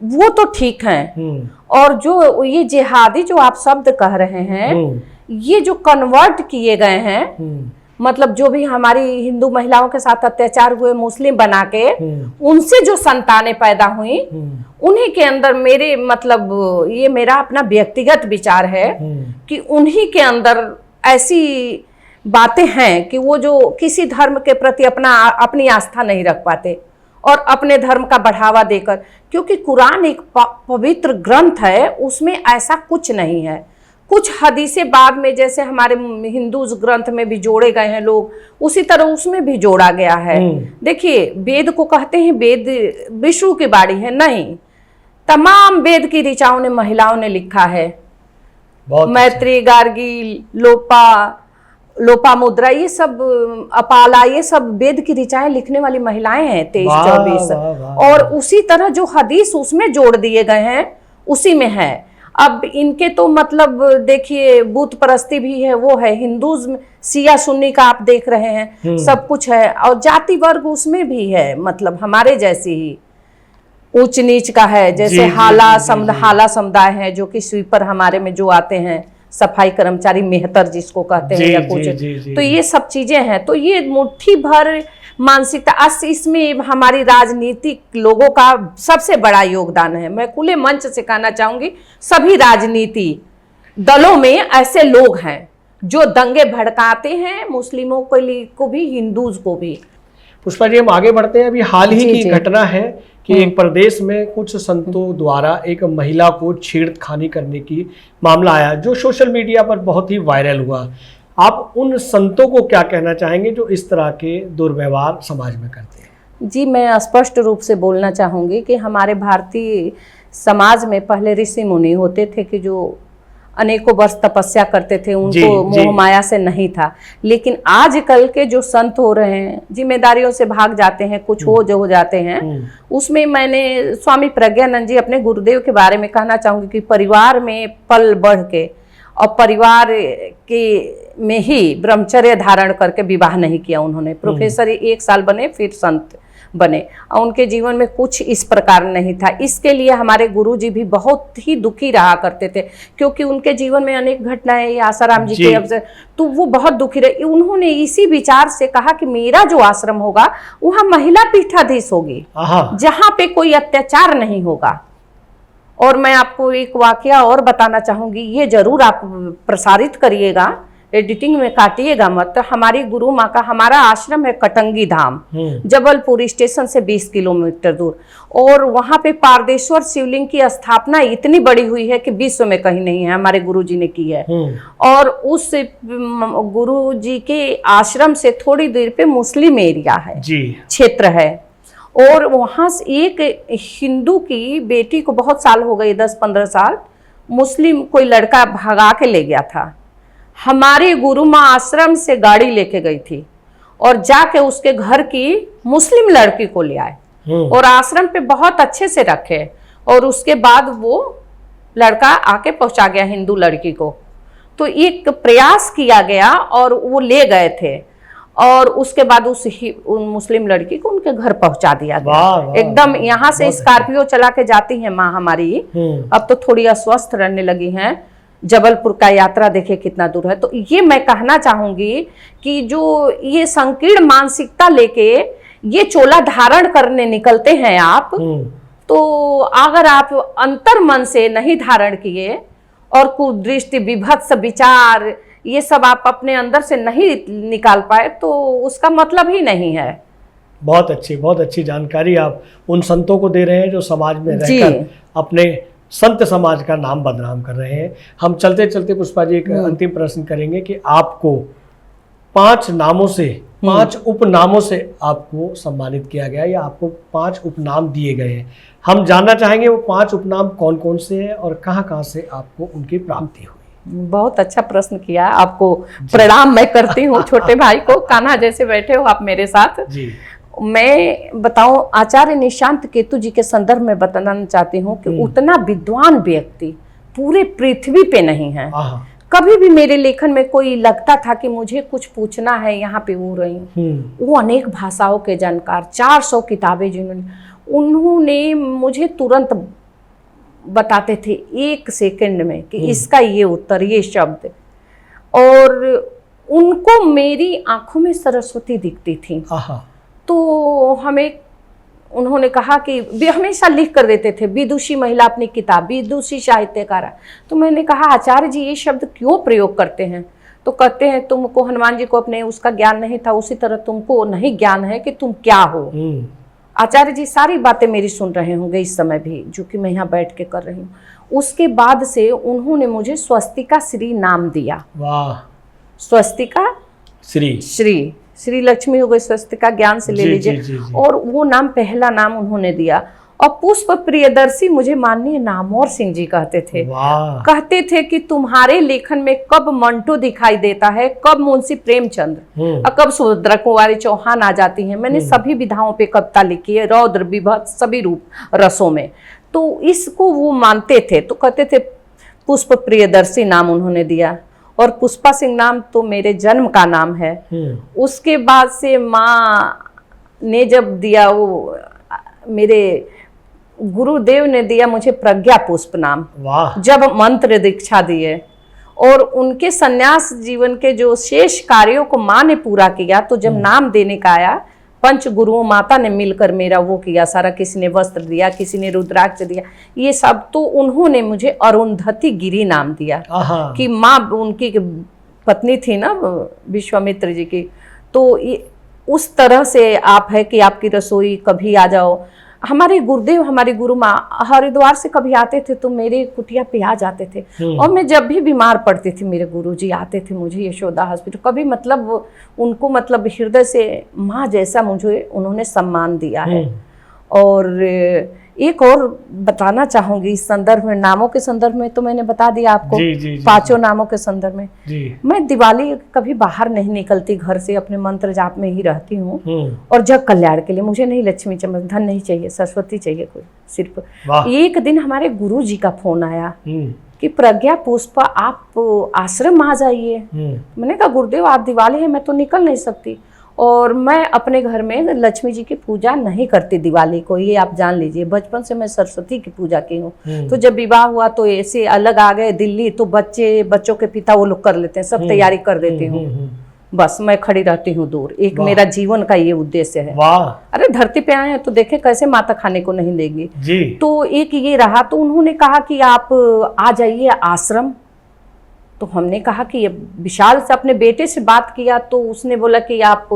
वो तो ठीक हैं, और जो ये जिहादी जो आप शब्द कह रहे हैं, ये जो कन्वर्ट किए गए हैं, मतलब जो भी हमारी हिंदू महिलाओं के साथ अत्याचार हुए, मुस्लिम बना के उनसे जो संतानें पैदा हुई, उन्हीं के अंदर मेरे मतलब ये मेरा अपना व्यक्तिगत विचार है कि उन्हीं के अंदर ऐसी बातें हैं कि वो जो किसी धर्म के प्रति अपनी आस्था नहीं रख पाते और अपने धर्म का बढ़ावा देकर, क्योंकि कुरान एक पवित्र ग्रंथ है, उसमें ऐसा कुछ नहीं है। कुछ हदीसें बाद में जैसे हमारे हिंदू ग्रंथ में भी जोड़े गए हैं लोग, उसी तरह उसमें भी जोड़ा गया है। देखिए, वेद को कहते हैं वेद विष्णु की बाणी है, नहीं, तमाम वेद की ऋचाओं ने महिलाओं ने लिखा है। मैत्री, गार्गी, लोपामुद्रा, ये सब, अपाला, ये सब वेद की ऋचाएं लिखने वाली महिलाएं हैं, 23-24। और उसी तरह जो हदीस उसमें जोड़ दिए गए हैं उसी में है। अब इनके तो मतलब देखिए बुत परस्ती भी है, वो है हिंदूज, सिया सुन्नी का आप देख रहे हैं, सब कुछ है। और जाति वर्ग उसमें भी है, मतलब हमारे जैसी ही ऊंच नीच का है, जैसे हाला समुदाय है जो कि स्वीपर हमारे में जो आते हैं, सफाई कर्मचारी, मेहतर जिसको कहते हैं या कुछ, तो ये सब चीजें हैं। तो ये मुट्ठी भर मानसिकता, इसमें हमारी राजनीतिक लोगों का सबसे बड़ा योगदान है। मैं खुले मंच से कहना चाहूंगी, सभी राजनीति दलों में ऐसे लोग हैं जो दंगे भड़काते हैं, मुस्लिमों को भी, हिंदूज को भी। पुष्पा जी, हम आगे बढ़ते हैं। अभी हाल ही की जी। घटना है कि एक प्रदेश में कुछ संतों द्वारा एक महिला को छेड़खानी करने की मामला आया, जो सोशल मीडिया पर बहुत ही वायरल हुआ। आप उन संतों को क्या कहना चाहेंगे जो इस तरह के दुर्व्यवहार समाज में करते हैं? जी, मैं स्पष्ट रूप से बोलना चाहूँगी कि हमारे भारतीय समाज में पहले ऋषि मुनि होते थे कि जो अनेकों वर्ष तपस्या करते थे, उनको मोह माया से नहीं था। लेकिन आजकल के जो संत हो रहे हैं, जिम्मेदारियों से भाग जाते हैं, कुछ हो जाते हैं। उसमें मैंने स्वामी प्रज्ञानंद जी अपने गुरुदेव के बारे में कहना चाहूँगी कि परिवार में पल बढ़ के और परिवार के में ही ब्रह्मचर्य धारण करके विवाह नहीं किया उन्होंने। प्रोफेसर 1 साल बने, फिर संत बने, और उनके जीवन में कुछ इस प्रकार नहीं था। इसके लिए हमारे गुरुजी भी बहुत ही दुखी रहा करते थे, क्योंकि उनके जीवन में अनेक घटनाएं आसाराम जी के अवसर, तो वो बहुत दुखी रहे। उन्होंने इसी विचार से कहा कि मेरा जो आश्रम होगा वहाँ महिला पीठाधीश होगी, जहाँ पे कोई अत्याचार नहीं होगा। और मैं आपको एक वाकया और बताना चाहूंगी, ये जरूर आप प्रसारित करिएगा, एडिटिंग में काटिएगा मत। हमारी गुरु माँ का, हमारा आश्रम है कटंगी धाम, जबलपुर स्टेशन से 20 किलोमीटर दूर, और वहाँ पे पारदेश्वर शिवलिंग की स्थापना इतनी बड़ी हुई है कि विश्व में कहीं नहीं है, हमारे गुरुजी ने की है। और उस गुरुजी के आश्रम से थोड़ी देर पे मुस्लिम एरिया है, क्षेत्र है, और वहाँ से एक हिंदू की बेटी को, बहुत साल हो गए, 10-15 साल, मुस्लिम कोई लड़का भगा के ले गया था। हमारी गुरु माँ आश्रम से गाड़ी लेके गई थी और जाके उसके घर की मुस्लिम लड़की को ले आए और आश्रम पे बहुत अच्छे से रखे, और उसके बाद वो लड़का आके पहुंचा गया हिंदू लड़की को। तो एक प्रयास किया गया और वो ले गए थे, और उसके बाद उस मुस्लिम लड़की को उनके घर पहुंचा दिया गया। एकदम यहाँ से स्कॉर्पियो चला के जाती है माँ हमारी, अब तो थोड़ी अस्वस्थ रहने लगी हैं। जबलपुर का यात्रा देखे कितना दूर है। तो ये मैं कहना चाहूंगी कि जो ये संकीर्ण मानसिकता लेके ये चोला धारण करने निकलते हैं आप, तो अगर आप अंतर मन से नहीं धारण किए और कुदृष्टि, विभत्स विचार, ये सब आप अपने अंदर से नहीं निकाल पाए, तो उसका मतलब ही नहीं है। बहुत अच्छी जानकारी आप उन संतों को दे रहे हैं जो समाज में रहकर अपने संत समाज का नाम बदनाम कर रहे हैं। हम चलते चलते पुष्पा जी एक अंतिम प्रश्न करेंगे कि आपको 5 नामों से, 5 उपनामों से आपको सम्मानित किया गया, या आपको 5 उपनाम दिए गए हैं। हम जानना चाहेंगे वो 5 उपनाम कौन कौन से हैं और कहाँ कहाँ से आपको उनकी प्राप्ति हुई। बहुत अच्छा प्रश्न किया, आपको प्रणाम मैं करती हूँ। छोटे भाई को, कान्हा जैसे बैठे हो आप मेरे साथ जी। मैं बताऊं, आचार्य निशांत केतु जी के संदर्भ में बताना चाहती हूँ कि उतना विद्वान व्यक्ति पूरे पृथ्वी पे नहीं है। कभी भी मेरे लेखन में कोई लगता था कि मुझे कुछ पूछना है, यहाँ पे वो रही, वो अनेक भाषाओं के जानकार, 400 किताबें जिन्होंने, उन्होंने मुझे तुरंत बताते थे 1 सेकंड में कि इसका ये उत्तर, ये शब्द, और उनको मेरी आंखों में सरस्वती दिखती थी। तो हमें उन्होंने कहा कि हमेशा लिख कर देते थे, विदुषी महिला अपनी किताब, विदुषी साहित्यकार। तो मैंने कहा आचार्य जी ये शब्द क्यों प्रयोग करते हैं? तो कहते हैं तुमको, हनुमान जी को अपने उसका ज्ञान नहीं था, उसी तरह तुमको नहीं ज्ञान है कि तुम क्या हो। आचार्य जी सारी बातें मेरी सुन रहे होंगे इस समय भी, जो कि मैं यहाँ बैठ के कर रही हूँ। उसके बाद से उन्होंने मुझे स्वस्तिका श्री नाम दिया। वाह! स्वस्तिका श्री श्री लक्ष्मी हो गई, स्वस्तिका ज्ञान से ले लीजिए। और वो नाम, पहला नाम उन्होंने दिया। और पुष्प प्रियदर्शी मुझे माननीय नामवर सिंह जी कहते थे। कहते थे कि तुम्हारे लेखन में कब मंटो दिखाई देता है, कब मुंशी प्रेमचंद्र और कब सुभद्रा कुंवारी चौहान आ जाती हैं। मैंने सभी विधाओं पे कविता लिखी है, रौद्र विभत्स सभी रूप रसों में। तो इसको वो मानते थे, तो कहते थे पुष्प प्रियदर्शी नाम उन्होंने दिया। और पुष्पा सिंह नाम तो मेरे जन्म का नाम है। उसके बाद से माँ ने जब दिया, वो मेरे गुरुदेव ने दिया मुझे प्रज्ञा पुष्प नाम, जब मंत्र दीक्षा दिए। और उनके सन्यास जीवन के जो शेष कार्यों को माँ ने पूरा किया, तो जब नाम देने का आया पंच गुरुओं माता ने मिलकर मेरा वो किया सारा, किसी ने वस्त्र दिया, किसी ने रुद्राक्ष दिया, ये सब। तो उन्होंने मुझे अरुंधति गिरी नाम दिया कि माँ उनकी पत्नी थी ना विश्वामित्र जी की। तो उस तरह से आप है कि आपकी रसोई कभी आ जाओ। हमारे गुरुदेव, हमारी गुरु माँ हरिद्वार से कभी आते थे तो मेरे कुटिया पे आ जाते थे, और मैं जब भी बीमार पड़ती थी मेरे गुरुजी आते थे मुझे यशोदा हॉस्पिटल। कभी मतलब उनको मतलब हृदय से माँ जैसा मुझे उन्होंने सम्मान दिया है। और एक और बताना चाहूंगी इस संदर्भ में, नामों के संदर्भ में तो मैंने बता दिया आपको, पांचों नामों के संदर्भ में। मैं दिवाली कभी बाहर नहीं निकलती घर से, अपने मंत्र जाप में ही रहती हूँ। और जग कल्याण के लिए मुझे नहीं लक्ष्मी चमक धन नहीं चाहिए, सरस्वती चाहिए कोई सिर्फ। एक दिन हमारे गुरु जी का फोन आया कि प्रज्ञा पुष्पा आप आश्रम आ जाइए। मैंने कहा गुरुदेव आज दिवाली है, मैं तो निकल नहीं सकती, और मैं अपने घर में लक्ष्मी जी की पूजा नहीं करती दिवाली को, ये आप जान लीजिए। बचपन से मैं सरस्वती की पूजा की हूँ। तो जब विवाह हुआ तो ऐसे अलग आ गए दिल्ली, तो बच्चों के पिता वो लोग कर लेते हैं, सब तैयारी कर देती हूँ, बस मैं खड़ी रहती हूँ दूर। एक मेरा जीवन का ये उद्देश्य है। अरे धरती पे आए हैं तो देखे कैसे माता खाने को नहीं देगी जी। तो एक ये रहा। तो उन्होंने कहा कि आप आ जाइए आश्रम। तो हमने कहा कि ये विशाल से अपने बेटे से बात किया, तो उसने बोला कि आप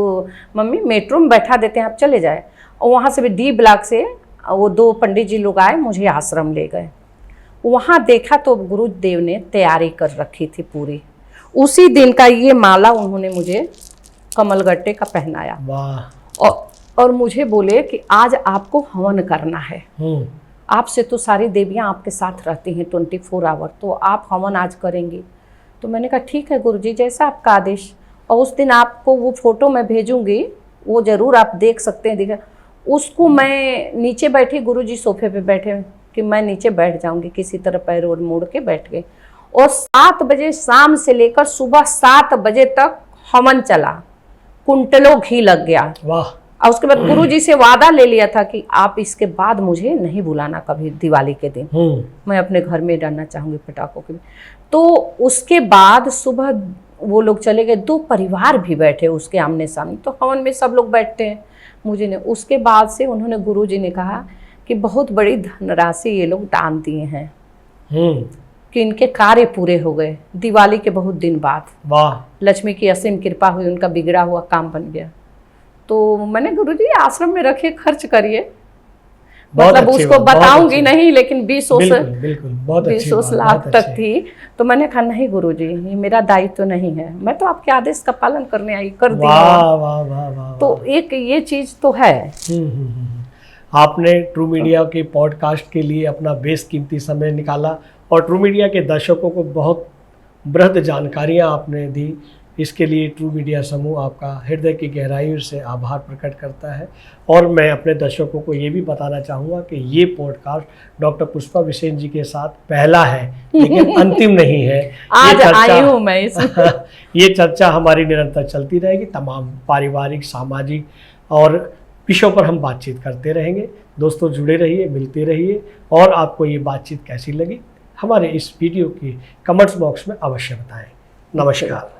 मम्मी मेट्रो में बैठा देते हैं, आप चले जाए। और वहाँ से भी डी ब्लॉक से वो 2 पंडित जी लोग आए, मुझे आश्रम ले गए। वहाँ देखा तो गुरुदेव ने तैयारी कर रखी थी पूरी। उसी दिन का ये माला उन्होंने मुझे कमलगट्टे का पहनाया। और मुझे बोले कि आज आपको हवन करना है, आपसे तो सारी देवियाँ आपके साथ रहती हैं 24 आवर, तो आप हवन आज करेंगी। तो मैंने कहा ठीक है गुरुजी, जैसा आपका आदेश। और उस दिन आपको वो फोटो मैं भेजूंगी, वो जरूर आप देख सकते हैं। देखा उसको, मैं नीचे बैठी, गुरुजी सोफे पे बैठे कि मैं नीचे बैठ जाऊंगी, किसी तरह पैर और मोड़ के बैठ गए। और 7 बजे शाम से लेकर सुबह 7 बजे तक हवन चला, कुंटलों घी लग गया। वाह। और उसके बाद गुरुजी से वादा ले लिया था कि आप इसके बाद मुझे नहीं बुलाना कभी दिवाली के दिन, मैं अपने घर में रहना चाहूंगी पटाखों के। तो उसके बाद सुबह वो लोग चले गए, 2 परिवार भी बैठे उसके आमने सामने। तो हवन में सब लोग बैठते हैं, मुझे ने उसके बाद से उन्होंने गुरुजी ने कहा कि बहुत बड़ी धनराशि ये लोग दान दिए हैं कि इनके कार्य पूरे हो गए दिवाली के बहुत दिन बाद। वाह। लक्ष्मी की असीम कृपा हुई, उनका बिगड़ा हुआ काम बन गया। तो मैंने गुरुजी आश्रम में रखे, खर्च करिए, मतलब उसको बताऊंगी नहीं, लेकिन 20 लाख तक थी। तो मैंने कहा नहीं गुरुजी, ये मेरा दायित्व तो नहीं है, मैं तो आपके आदेश का पालन करने आई, कर दिया। तो एक ये चीज तो है। आपने ट्रू मीडिया के पॉडकास्ट के लिए अपना बेशकीमती समय निकाला और ट्रू मीडिया के दर्शकों को बहुत बृहद जानकारियां आपने दी। इसके लिए ट्रू मीडिया समूह आपका हृदय की गहराइयों से आभार प्रकट करता है। और मैं अपने दर्शकों को ये भी बताना चाहूँगा कि ये पॉडकास्ट डॉक्टर पुष्पा बिसेन जी के साथ पहला है, लेकिन अंतिम नहीं है। आज आई हूँ मैं इसमें। ये चर्चा हमारी निरंतर चलती रहेगी, तमाम पारिवारिक, सामाजिक और विषयों पर हम बातचीत करते रहेंगे। दोस्तों जुड़े रहिए, मिलते रहिए, और आपको ये बातचीत कैसी लगी हमारे इस वीडियो की कमेंट्स बॉक्स में अवश्य बताएं। नमस्कार।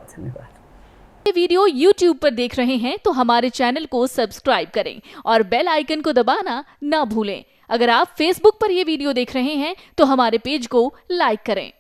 ये वीडियो YouTube पर देख रहे हैं तो हमारे चैनल को सब्सक्राइब करें और बेल आइकन को दबाना ना भूलें। अगर आप Facebook पर ये वीडियो देख रहे हैं तो हमारे पेज को लाइक करें।